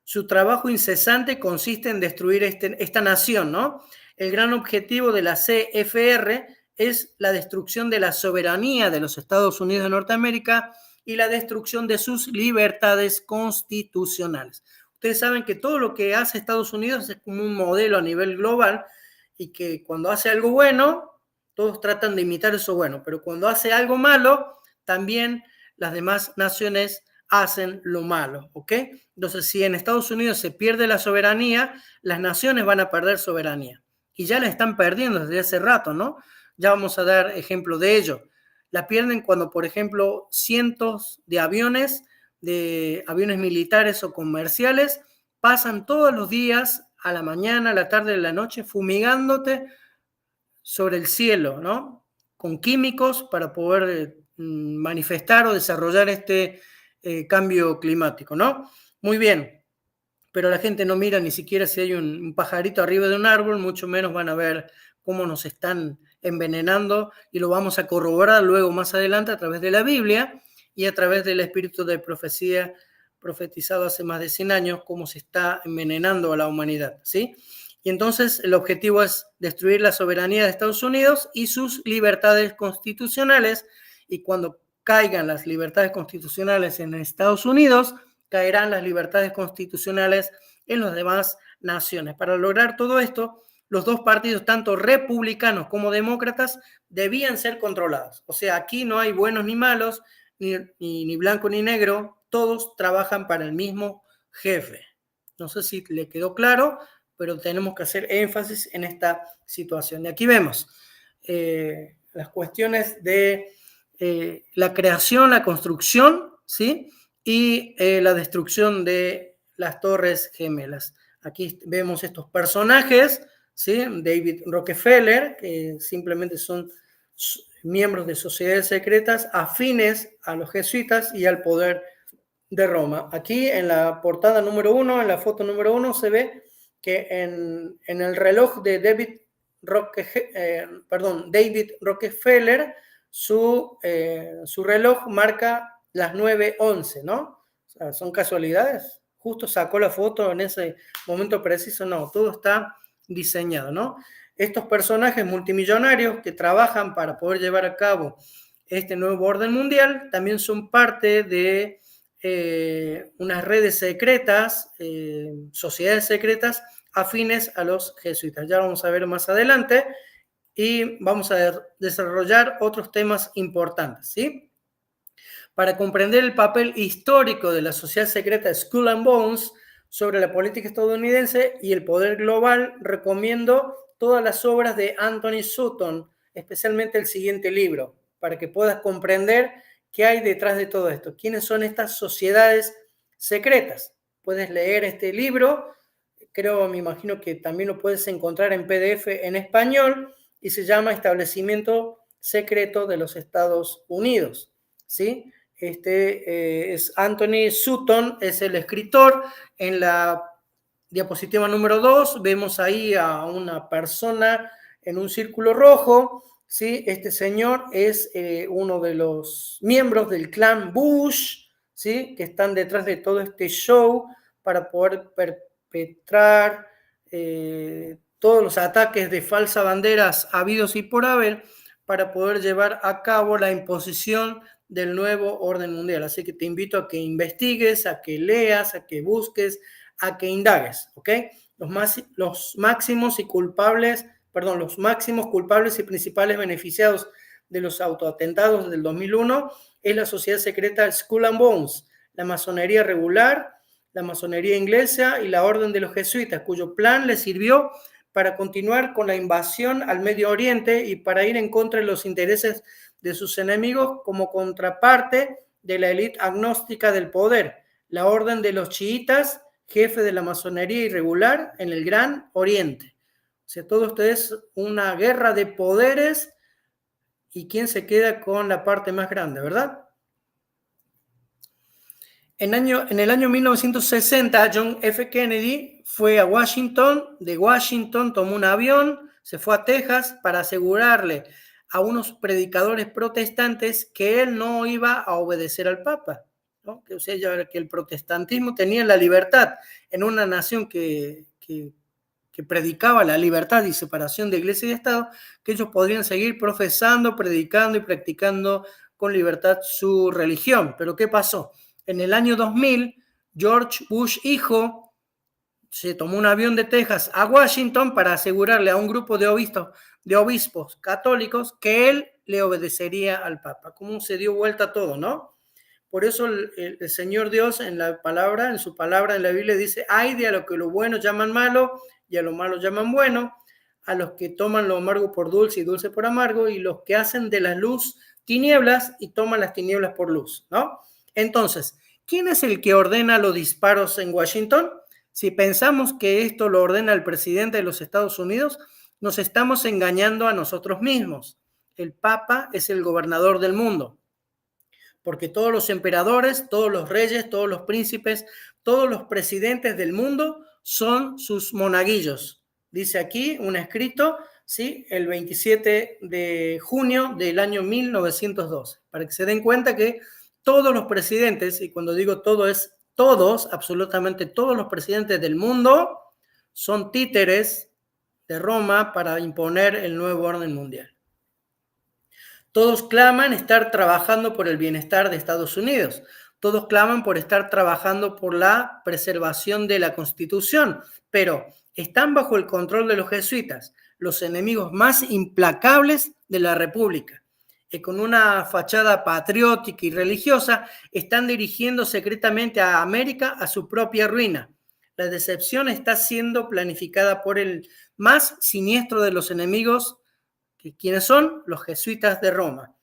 Su trabajo incesante consiste en destruir esta nación, ¿no? El gran objetivo de la CFR es la destrucción de la soberanía de los Estados Unidos de Norteamérica y la destrucción de sus libertades constitucionales. Ustedes saben que todo lo que hace Estados Unidos es como un modelo a nivel global y que cuando hace algo bueno, todos tratan de imitar eso bueno, pero cuando hace algo malo, también las demás naciones hacen lo malo, ¿ok? Entonces, si en Estados Unidos se pierde la soberanía, las naciones van a perder soberanía. Y ya la están perdiendo desde hace rato, ¿no? Ya vamos a dar ejemplo de ello. La pierden cuando, por ejemplo, cientos de aviones militares o comerciales pasan todos los días, a la mañana, a la tarde, a la noche, fumigándote sobre el cielo, ¿no?, con químicos para poder manifestar o desarrollar este cambio climático, ¿no? Muy bien, pero la gente no mira ni siquiera si hay un pajarito arriba de un árbol, mucho menos van a ver cómo nos están envenenando, y lo vamos a corroborar luego más adelante a través de la Biblia y a través del espíritu de profecía profetizado hace más de 100 años, cómo se está envenenando a la humanidad, ¿sí? Y entonces el objetivo es destruir la soberanía de Estados Unidos y sus libertades constitucionales, y cuando caigan las libertades constitucionales en Estados Unidos, caerán las libertades constitucionales en las demás naciones. Para lograr todo esto, los dos partidos, tanto republicanos como demócratas, debían ser controlados. O sea, aquí no hay buenos ni malos, ni blanco ni negro, todos trabajan para el mismo jefe. No sé si le quedó claro, pero tenemos que hacer énfasis en esta situación. Y aquí vemos las cuestiones de la creación, la construcción, ¿sí? Y la destrucción de las Torres Gemelas. Aquí vemos estos personajes, ¿sí? David Rockefeller, que simplemente son miembros de sociedades secretas afines a los jesuitas y al poder de Roma. Aquí en la portada número 1, en la foto número 1, se ve que en el reloj de David Rockefeller, su reloj marca las 9:11, ¿no? O sea, ¿son casualidades? Justo sacó la foto en ese momento preciso, no, todo está diseñado, ¿no? Estos personajes multimillonarios que trabajan para poder llevar a cabo este nuevo orden mundial también son parte de unas redes secretas, sociedades secretas afines a los jesuitas. Ya vamos a ver más adelante y vamos a desarrollar otros temas importantes, ¿sí? Para comprender el papel histórico de la sociedad secreta Skull and Bones sobre la política estadounidense y el poder global, recomiendo todas las obras de Anthony Sutton, especialmente el siguiente libro, para que puedas comprender qué hay detrás de todo esto, quiénes son estas sociedades secretas. Puedes leer este libro, me imagino que también lo puedes encontrar en PDF en español, y se llama Establecimiento Secreto de los Estados Unidos, ¿sí? Es Anthony Sutton, es el escritor. En la diapositiva número 2 vemos ahí a una persona en un círculo rojo, ¿sí? Este señor es uno de los miembros del clan Bush, ¿sí? Que están detrás de todo este show para poder perpetrar todos los ataques de falsas banderas habidos y por haber, para poder llevar a cabo la imposición del nuevo orden mundial. Así que te invito a que investigues, a que leas, a que busques, a que indagues, ¿ok? Los máximos culpables y principales beneficiados de los autoatentados del 2001 es la sociedad secreta Skull and Bones, la masonería regular, la masonería inglesa y la orden de los jesuitas, cuyo plan les sirvió para continuar con la invasión al Medio Oriente y para ir en contra de los intereses de sus enemigos como contraparte de la élite agnóstica del poder, la orden de los chiitas, jefe de la masonería irregular en el Gran Oriente. O sea, todo esto es una guerra de poderes y quién se queda con la parte más grande, ¿verdad? En el año 1960, John F. Kennedy fue a Washington. De Washington tomó un avión, se fue a Texas para asegurarle a unos predicadores protestantes que él no iba a obedecer al Papa, ¿no? O sea, que el protestantismo tenía la libertad en una nación que predicaba la libertad y separación de iglesia y Estado, que ellos podrían seguir profesando, predicando y practicando con libertad su religión. Pero ¿qué pasó? En el año 2000, George Bush hijo se tomó un avión de Texas a Washington para asegurarle a un grupo de obispos católicos que él le obedecería al Papa. ¿Cómo se dio vuelta todo, no? Por eso el Señor Dios en su palabra en la Biblia dice: ay de a lo que lo bueno llaman malo y a lo malo llaman bueno, a los que toman lo amargo por dulce y dulce por amargo, y los que hacen de la luz tinieblas y toman las tinieblas por luz, ¿no? Entonces, ¿quién es el que ordena los disparos en Washington? Si pensamos que esto lo ordena el presidente de los Estados Unidos, nos estamos engañando a nosotros mismos. El Papa es el gobernador del mundo, porque todos los emperadores, todos los reyes, todos los príncipes, todos los presidentes del mundo son sus monaguillos. Dice aquí un escrito, ¿sí? El 27 de junio del año 1912, para que se den cuenta que todos los presidentes, y cuando digo todo es todos, absolutamente todos los presidentes del mundo, son títeres de Roma para imponer el nuevo orden mundial. Todos claman estar trabajando por el bienestar de Estados Unidos. Todos claman por estar trabajando por la preservación de la Constitución, pero están bajo el control de los jesuitas, los enemigos más implacables de la República. Y con una fachada patriótica y religiosa, están dirigiendo secretamente a América a su propia ruina. La decepción está siendo planificada por el más siniestro de los enemigos, ¿quiénes son? Los jesuitas de Roma.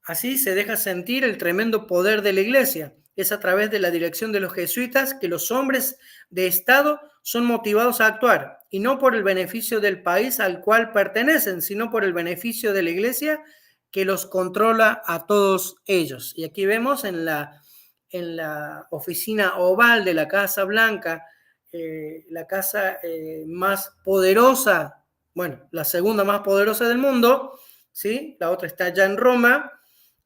Así se deja sentir el tremendo poder de la Iglesia. Es a través de la dirección de los jesuitas que los hombres de Estado son motivados a actuar, y no por el beneficio del país al cual pertenecen, sino por el beneficio de la Iglesia que los controla a todos ellos. Y aquí vemos en la oficina oval de la Casa Blanca, la casa más poderosa, bueno, la segunda más poderosa del mundo, ¿sí? La otra está allá en Roma,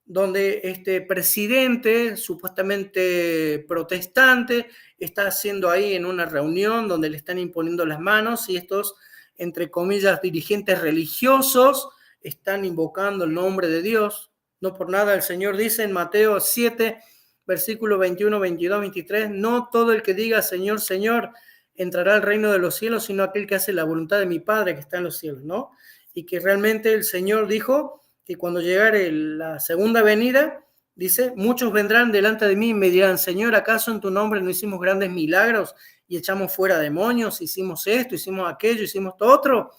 donde este presidente, supuestamente protestante, está haciendo ahí en una reunión donde le están imponiendo las manos, y estos, entre comillas, dirigentes religiosos están invocando el nombre de Dios. No por nada el Señor dice en Mateo 7, versículo 21, 22, 23, no todo el que diga Señor, Señor, entrará al reino de los cielos, sino aquel que hace la voluntad de mi Padre que está en los cielos, ¿no? Y que realmente el Señor dijo que cuando llegare la segunda venida, dice, muchos vendrán delante de mí y me dirán, Señor, ¿acaso en tu nombre no hicimos grandes milagros y echamos fuera demonios, hicimos esto, hicimos aquello, hicimos todo otro?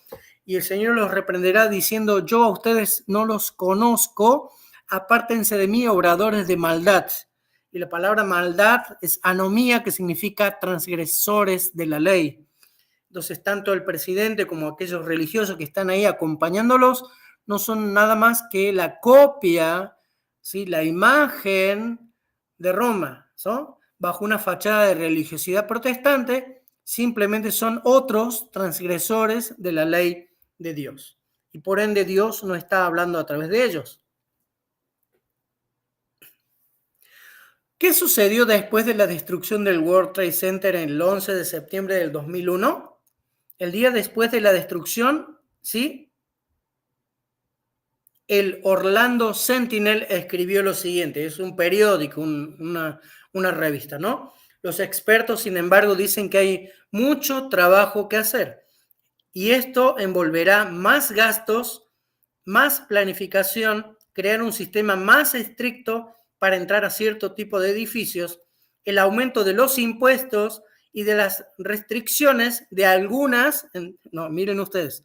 Y el Señor los reprenderá diciendo, yo a ustedes no los conozco, apártense de mí, obradores de maldad. Y la palabra maldad es anomía, que significa transgresores de la ley. Entonces, tanto el presidente como aquellos religiosos que están ahí acompañándolos no son nada más que la copia, ¿sí? La imagen de Roma, ¿no? Bajo una fachada de religiosidad protestante, simplemente son otros transgresores de la ley de Dios. Y por ende Dios no está hablando a través de ellos. ¿Qué sucedió después de la destrucción del World Trade Center el 11 de septiembre del 2001? El día después de la destrucción, ¿sí? El Orlando Sentinel escribió lo siguiente, es un periódico, una revista, ¿no? Los expertos, sin embargo, dicen que hay mucho trabajo que hacer, y esto envolverá más gastos, más planificación, crear un sistema más estricto para entrar a cierto tipo de edificios, el aumento de los impuestos y de las restricciones de algunas, no, miren ustedes,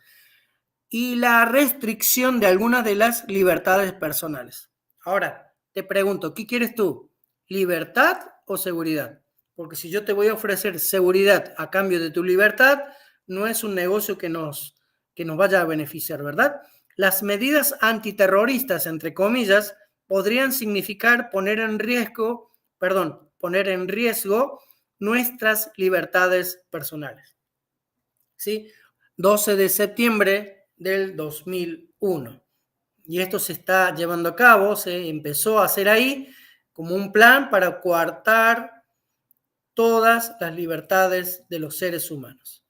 y la restricción de algunas de las libertades personales. Ahora, te pregunto, ¿qué quieres tú? ¿Libertad o seguridad? Porque si yo te voy a ofrecer seguridad a cambio de tu libertad, no es un negocio que nos vaya a beneficiar, ¿verdad? Las medidas antiterroristas, entre comillas, podrían significar poner en riesgo nuestras libertades personales. ¿Sí? 12 de septiembre del 2001. Y esto se está llevando a cabo, se empezó a hacer ahí como un plan para coartar todas las libertades de los seres humanos.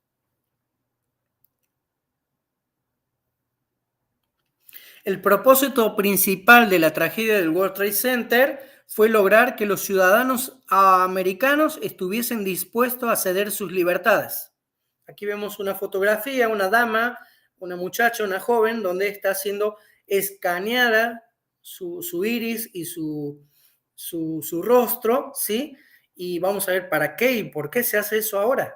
El propósito principal de la tragedia del World Trade Center fue lograr que los ciudadanos americanos estuviesen dispuestos a ceder sus libertades. Aquí vemos una fotografía, una dama, una muchacha, una joven, donde está siendo escaneada su iris y su rostro, ¿sí? Y vamos a ver para qué y por qué se hace eso ahora,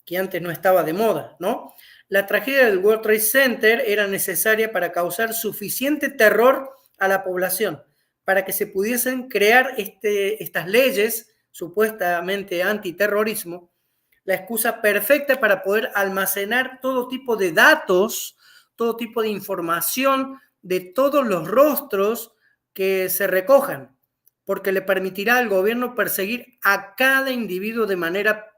que antes no estaba de moda, ¿no? La tragedia del World Trade Center era necesaria para causar suficiente terror a la población, para que se pudiesen crear estas leyes supuestamente antiterrorismo, la excusa perfecta para poder almacenar todo tipo de datos, todo tipo de información de todos los rostros que se recojan, porque le permitirá al gobierno perseguir a cada individuo de manera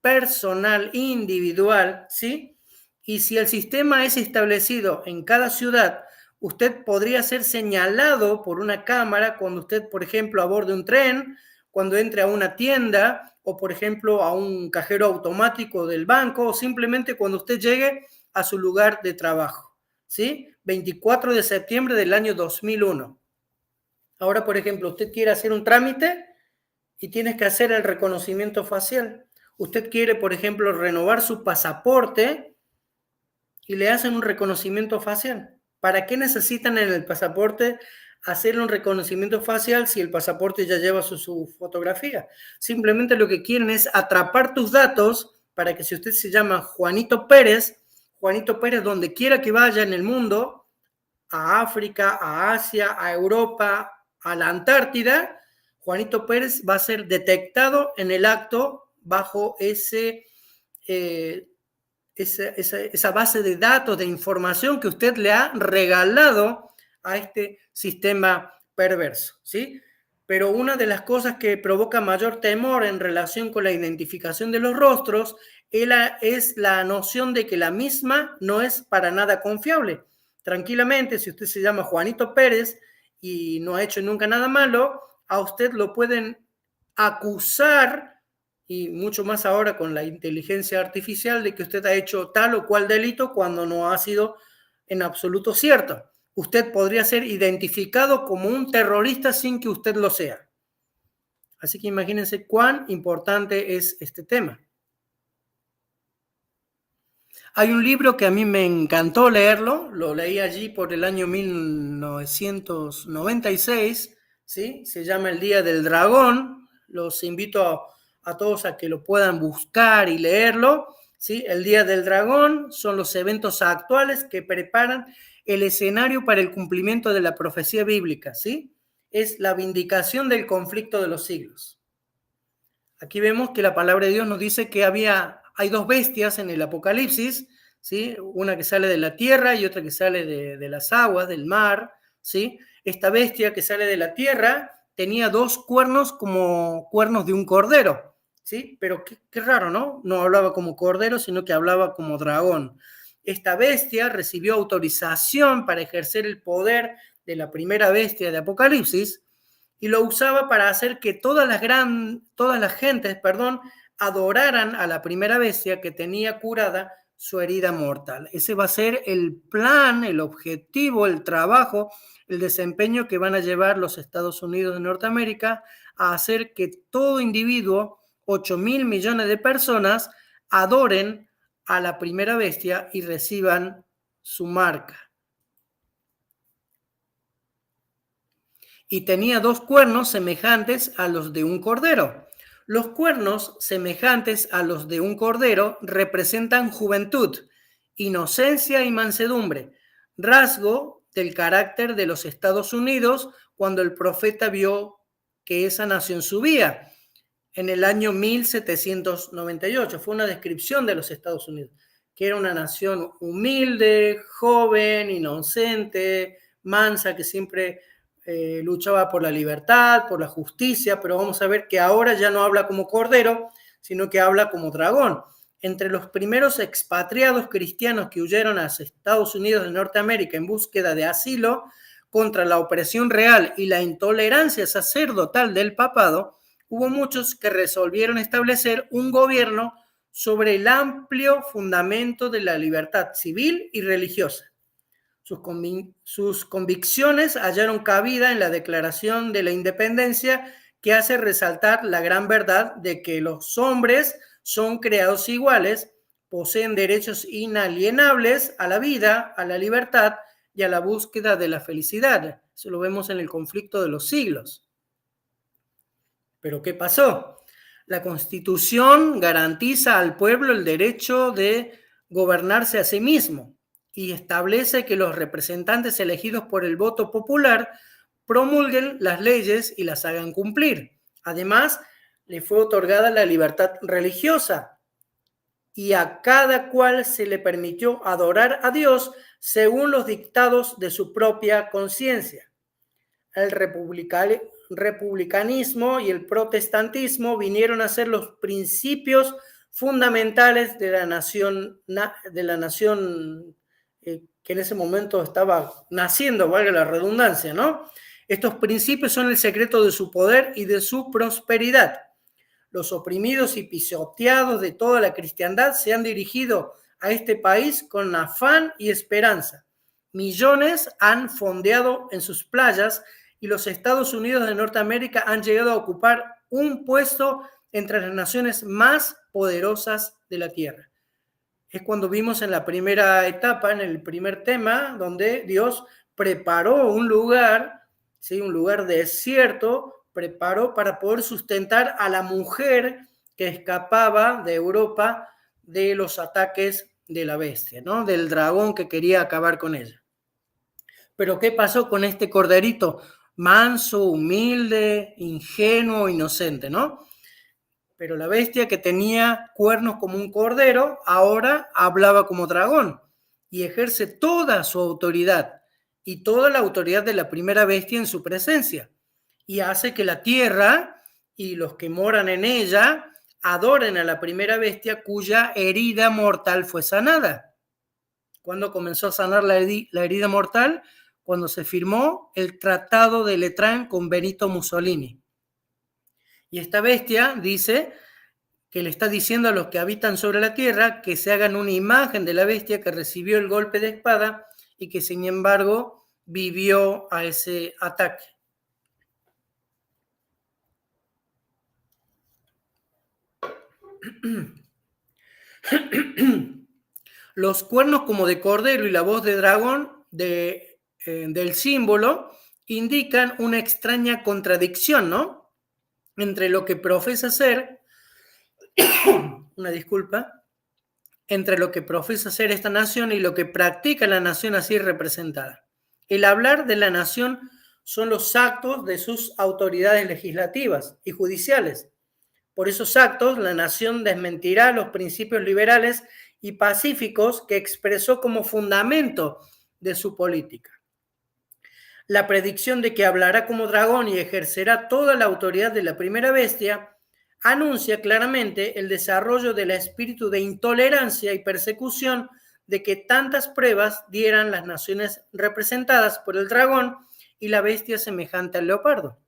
personal, individual, ¿sí? Y si el sistema es establecido en cada ciudad, usted podría ser señalado por una cámara cuando usted, por ejemplo, aborde un tren, cuando entre a una tienda o, por ejemplo, a un cajero automático del banco, o simplemente cuando usted llegue a su lugar de trabajo, ¿sí? 24 de septiembre del año 2001. Ahora, por ejemplo, usted quiere hacer un trámite y tienes que hacer el reconocimiento facial. Usted quiere, por ejemplo, renovar su pasaporte y le hacen un reconocimiento facial. ¿Para qué necesitan en el pasaporte hacer un reconocimiento facial si el pasaporte ya lleva su fotografía? Simplemente lo que quieren es atrapar tus datos para que si usted se llama Juanito Pérez, donde quiera que vaya en el mundo, a África, a Asia, a Europa, a la Antártida, Juanito Pérez va a ser detectado en el acto bajo esa base de datos, de información que usted le ha regalado a este sistema perverso, ¿sí? Pero una de las cosas que provoca mayor temor en relación con la identificación de los rostros es la noción de que la misma no es para nada confiable. Tranquilamente, si usted se llama Juanito Pérez y no ha hecho nunca nada malo, a usted lo pueden acusar, y mucho más ahora con la inteligencia artificial, de que usted ha hecho tal o cual delito cuando no ha sido en absoluto cierto. Usted podría ser identificado como un terrorista sin que usted lo sea. Así que imagínense cuán importante es este tema. Hay un libro que a mí me encantó leerlo, lo leí allí por el año 1996, ¿sí? Se llama El Día del Dragón. Los invito a todos a que lo puedan buscar y leerlo, ¿sí? El Día del Dragón son los eventos actuales que preparan el escenario para el cumplimiento de la profecía bíblica, ¿sí? Es la vindicación del conflicto de los siglos. Aquí vemos que la palabra de Dios nos dice que hay dos bestias en el Apocalipsis, ¿sí? Una que sale de la tierra y otra que sale de las aguas, del mar, ¿sí? Esta bestia que sale de la tierra tenía dos cuernos como cuernos de un cordero, ¿sí? Pero qué raro, ¿no? No hablaba como cordero, sino que hablaba como dragón. Esta bestia recibió autorización para ejercer el poder de la primera bestia de Apocalipsis, y lo usaba para hacer que todas las gentes, adoraran a la primera bestia que tenía curada su herida mortal. Ese va a ser el plan, el objetivo, el trabajo, el desempeño que van a llevar los Estados Unidos de Norteamérica a hacer que todo individuo, 8.000 millones de personas, adoren a la primera bestia y reciban su marca. Y tenía dos cuernos semejantes a los de un cordero. Los cuernos semejantes a los de un cordero representan juventud, inocencia y mansedumbre, rasgo del carácter de los Estados Unidos cuando el profeta vio que esa nación subía en el año 1798. Fue una descripción de los Estados Unidos, que era una nación humilde, joven, inocente, mansa, que siempre luchaba por la libertad, por la justicia, pero vamos a ver que ahora ya no habla como cordero, sino que habla como dragón. Entre los primeros expatriados cristianos que huyeron a Estados Unidos de Norteamérica en búsqueda de asilo contra la opresión real y la intolerancia sacerdotal del papado, hubo muchos que resolvieron establecer un gobierno sobre el amplio fundamento de la libertad civil y religiosa. Sus convicciones hallaron cabida en la Declaración de la Independencia, que hace resaltar la gran verdad de que los hombres son creados iguales, poseen derechos inalienables a la vida, a la libertad y a la búsqueda de la felicidad. Eso lo vemos en el conflicto de los siglos. ¿Pero qué pasó? La Constitución garantiza al pueblo el derecho de gobernarse a sí mismo y establece que los representantes elegidos por el voto popular promulguen las leyes y las hagan cumplir. Además, le fue otorgada la libertad religiosa y a cada cual se le permitió adorar a Dios según los dictados de su propia conciencia. El republicanismo y el protestantismo vinieron a ser los principios fundamentales de la nación que en ese momento estaba naciendo, valga la redundancia, ¿no? Estos principios son el secreto de su poder y de su prosperidad. Los oprimidos y pisoteados de toda la cristiandad se han dirigido a este país con afán y esperanza. Millones han fondeado en sus playas y los Estados Unidos de Norteamérica han llegado a ocupar un puesto entre las naciones más poderosas de la Tierra. Es cuando vimos en la primera etapa, en el primer tema, donde Dios preparó un lugar, ¿sí? Un lugar desierto, preparó para poder sustentar a la mujer que escapaba de Europa de los ataques de la bestia, ¿no? Del dragón que quería acabar con ella. Pero ¿qué pasó con este corderito? Manso, humilde, ingenuo, inocente, ¿no? Pero la bestia que tenía cuernos como un cordero, ahora hablaba como dragón y ejerce toda su autoridad y toda la autoridad de la primera bestia en su presencia. Y hace que la tierra y los que moran en ella adoren a la primera bestia cuya herida mortal fue sanada. ¿Cuándo comenzó a sanar la herida mortal? Cuando se firmó el Tratado de Letrán con Benito Mussolini. Y esta bestia dice que le está diciendo a los que habitan sobre la tierra que se hagan una imagen de la bestia que recibió el golpe de espada y que sin embargo vivió a ese ataque. Los cuernos como de cordero y la voz de dragón del símbolo indican una extraña contradicción, ¿no? Entre lo que profesa ser, una disculpa, entre lo que profesa ser esta nación y lo que practica la nación así representada. El hablar de la nación son los actos de sus autoridades legislativas y judiciales. Por esos actos, la nación desmentirá los principios liberales y pacíficos que expresó como fundamento de su política. La predicción de que hablará como dragón y ejercerá toda la autoridad de la primera bestia anuncia claramente el desarrollo del espíritu de intolerancia y persecución de que tantas pruebas dieran las naciones representadas por el dragón y la bestia semejante al leopardo.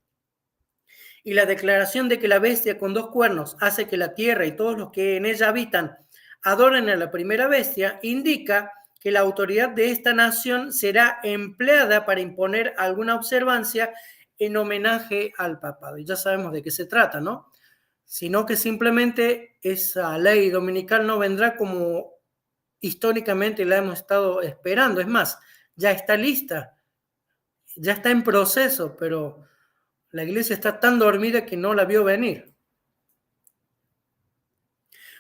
Y la declaración de que la bestia con dos cuernos hace que la tierra y todos los que en ella habitan adoren a la primera bestia indica que la autoridad de esta nación será empleada para imponer alguna observancia en homenaje al papado. Y ya sabemos de qué se trata, ¿no? Sino que simplemente esa ley dominical no vendrá como históricamente la hemos estado esperando. Es más, ya está lista, ya está en proceso, pero la iglesia está tan dormida que no la vio venir.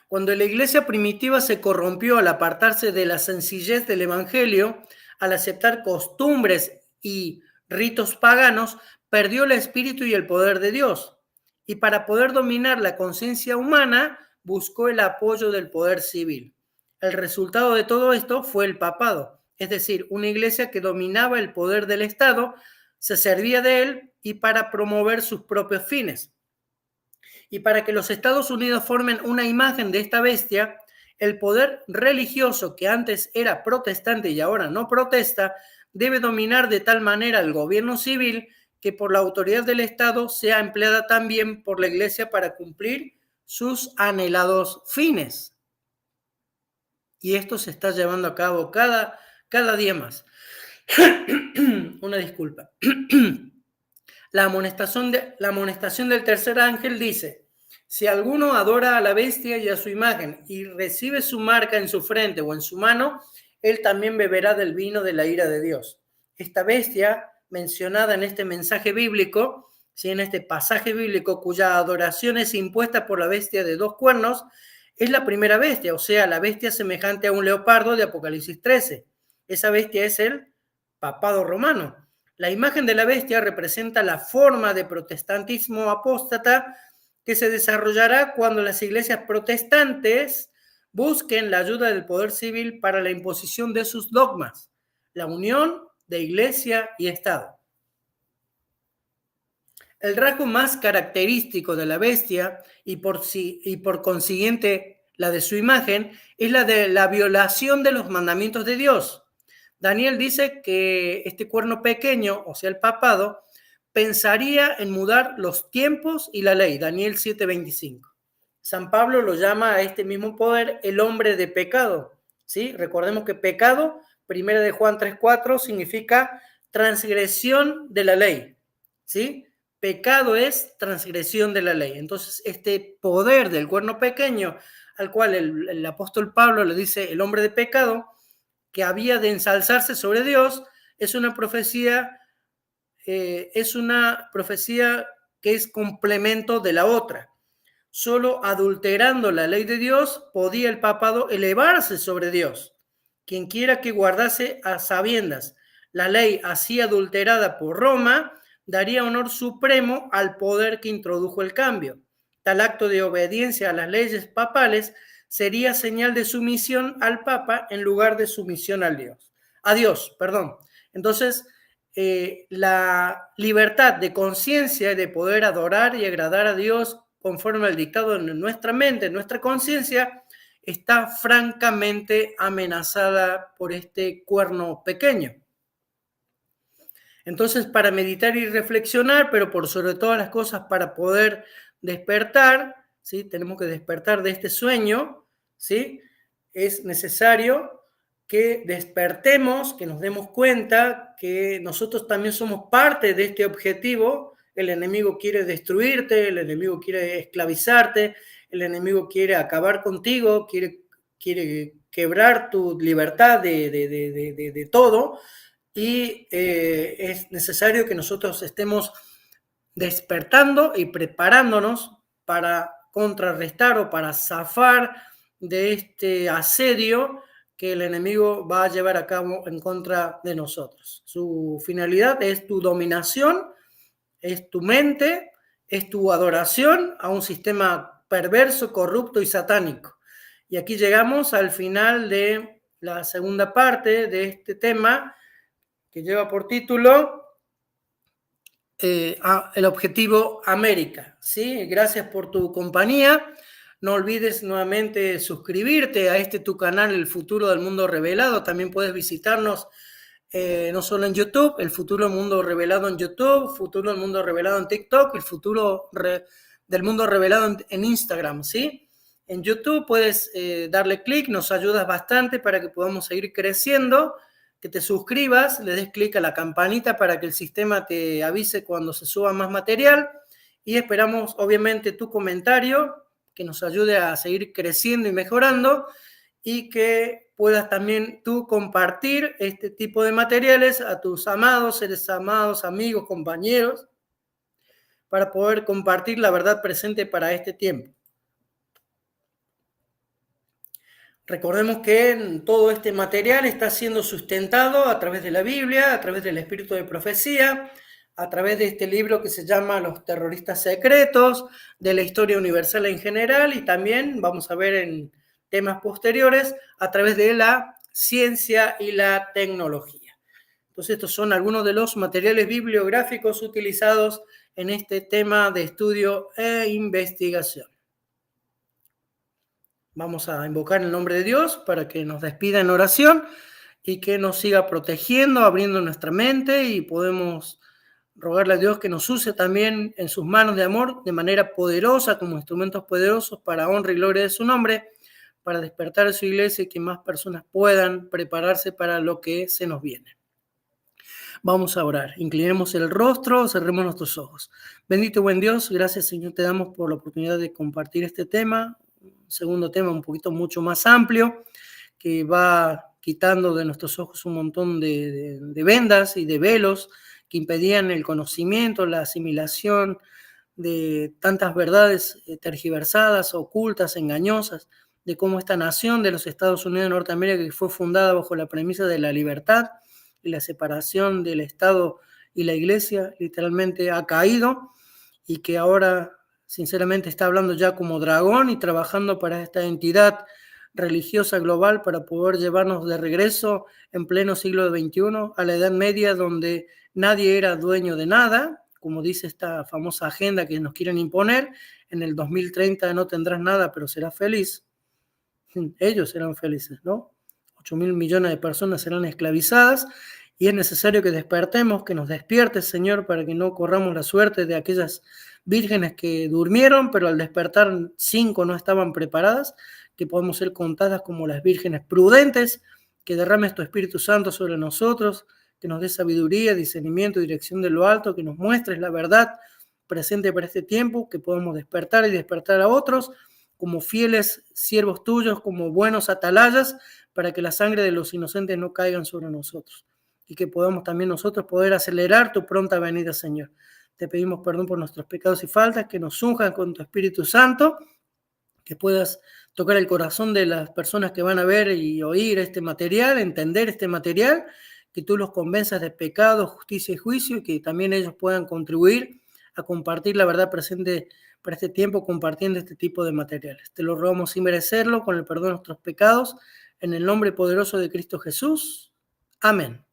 Cuando la iglesia primitiva se corrompió al apartarse de la sencillez del evangelio, al aceptar costumbres y ritos paganos, perdió el espíritu y el poder de Dios. Y para poder dominar la conciencia humana, buscó el apoyo del poder civil. El resultado de todo esto fue el papado, es decir, una iglesia que dominaba el poder del Estado, se servía de él y para promover sus propios fines. Y para que los Estados Unidos formen una imagen de esta bestia, el poder religioso que antes era protestante y ahora no protesta, debe dominar de tal manera el gobierno civil que por la autoridad del Estado sea empleada también por la Iglesia para cumplir sus anhelados fines. Y esto se está llevando a cabo cada día más. Una disculpa. La amonestación del tercer ángel dice: si alguno adora a la bestia y a su imagen y recibe su marca en su frente o en su mano, él también beberá del vino de la ira de Dios. Esta bestia mencionada en este mensaje bíblico, ¿sí? En este pasaje bíblico cuya adoración es impuesta por la bestia de dos cuernos, es la primera bestia, o sea, la bestia semejante a un leopardo de Apocalipsis 13. Esa bestia es el papado romano. La imagen de la bestia representa la forma de protestantismo apóstata que se desarrollará cuando las iglesias protestantes busquen la ayuda del poder civil para la imposición de sus dogmas, la unión de iglesia y Estado. El rasgo más característico de la bestia y por consiguiente la de su imagen es la de la violación de los mandamientos de Dios. Daniel dice que este cuerno pequeño, o sea, el papado, pensaría en mudar los tiempos y la ley, Daniel 7:25. San Pablo lo llama a este mismo poder el hombre de pecado, ¿sí? Recordemos que pecado Primera de Juan 3:4 significa transgresión de la ley, ¿sí? Pecado es transgresión de la ley. Entonces, este poder del cuerno pequeño, al cual el apóstol Pablo le dice el hombre de pecado, que había de ensalzarse sobre Dios, es una profecía que es complemento de la otra. Solo adulterando la ley de Dios podía el papado elevarse sobre Dios. Quien quiera que guardase a sabiendas la ley así adulterada por Roma, daría honor supremo al poder que introdujo el cambio. Tal acto de obediencia a las leyes papales sería señal de sumisión al Papa en lugar de sumisión a Dios. Entonces, la libertad de conciencia y de poder adorar y agradar a Dios conforme al dictado de nuestra mente, en nuestra conciencia, está francamente amenazada por este cuerno pequeño. Entonces, para meditar y reflexionar, pero por sobre todas las cosas para poder despertar, ¿sí? Tenemos que despertar de este sueño, ¿sí? Es necesario que despertemos, que nos demos cuenta que nosotros también somos parte de este objetivo. El enemigo quiere destruirte, el enemigo quiere esclavizarte, el enemigo quiere acabar contigo, quiere quebrar tu libertad de todo. Y es necesario que nosotros estemos despertando y preparándonos para contrarrestar o para zafar de este asedio que el enemigo va a llevar a cabo en contra de nosotros. Su finalidad es tu dominación, es tu mente, es tu adoración a un sistema perverso, corrupto y satánico. Y aquí llegamos al final de la segunda parte de este tema, que lleva por título el objetivo América. ¿Sí? Gracias por tu compañía. No olvides nuevamente suscribirte a tu canal, El Futuro del Mundo Revelado. También puedes visitarnos no solo en YouTube, El Futuro del Mundo Revelado en YouTube, Futuro del Mundo Revelado en TikTok, El Futuro del Mundo Revelado en Instagram. ¿Sí? En YouTube puedes darle clic, nos ayudas bastante para que podamos seguir creciendo. Que te suscribas, le des clic a la campanita para que el sistema te avise cuando se suba más material, y esperamos obviamente tu comentario que nos ayude a seguir creciendo y mejorando, y que puedas también tú compartir este tipo de materiales a tus amados, seres amados, amigos, compañeros, para poder compartir la verdad presente para este tiempo. Recordemos que todo este material está siendo sustentado a través de la Biblia, a través del espíritu de profecía, a través de este libro que se llama Los terroristas secretos, de la historia universal en general, y también vamos a ver en temas posteriores a través de la ciencia y la tecnología. Entonces, estos son algunos de los materiales bibliográficos utilizados en este tema de estudio e investigación. Vamos a invocar el nombre de Dios para que nos despida en oración y que nos siga protegiendo, abriendo nuestra mente, y podemos rogarle a Dios que nos use también en sus manos de amor de manera poderosa, como instrumentos poderosos para honra y gloria de su nombre, para despertar a su iglesia y que más personas puedan prepararse para lo que se nos viene. Vamos a orar. Inclinemos el rostro, cerremos nuestros ojos. Bendito buen Dios, gracias Señor te damos por la oportunidad de compartir este tema. Segundo tema un poquito mucho más amplio, que va quitando de nuestros ojos un montón de vendas y de velos que impedían el conocimiento, la asimilación de tantas verdades tergiversadas, ocultas, engañosas, de cómo esta nación de los Estados Unidos de Norteamérica, que fue fundada bajo la premisa de la libertad y la separación del Estado y la Iglesia, literalmente ha caído, y que ahora sinceramente está hablando ya como dragón y trabajando para esta entidad religiosa global para poder llevarnos de regreso en pleno siglo XXI a la Edad Media, donde nadie era dueño de nada, como dice esta famosa agenda que nos quieren imponer. En el 2030 no tendrás nada, pero serás feliz. Ellos serán felices, ¿no? 8.000 millones de personas serán esclavizadas, y es necesario que despertemos, que nos despiertes, Señor, para que no corramos la suerte de aquellas vírgenes que durmieron, pero al despertar 5 no estaban preparadas, que podamos ser contadas como las vírgenes prudentes que derrames tu Espíritu Santo sobre nosotros, que nos dé sabiduría, discernimiento, dirección de lo alto, que nos muestres la verdad presente para este tiempo, que podamos despertar y despertar a otros como fieles siervos tuyos, como buenos atalayas, para que la sangre de los inocentes no caigan sobre nosotros y que podamos también nosotros poder acelerar tu pronta venida, Señor. Te pedimos perdón por nuestros pecados y faltas, que nos unjan con tu Espíritu Santo, que puedas tocar el corazón de las personas que van a ver y oír este material, entender este material, que tú los convenzas de pecado, justicia y juicio, y que también ellos puedan contribuir a compartir la verdad presente para este tiempo, compartiendo este tipo de materiales. Te lo rogamos sin merecerlo, con el perdón de nuestros pecados, en el nombre poderoso de Cristo Jesús. Amén.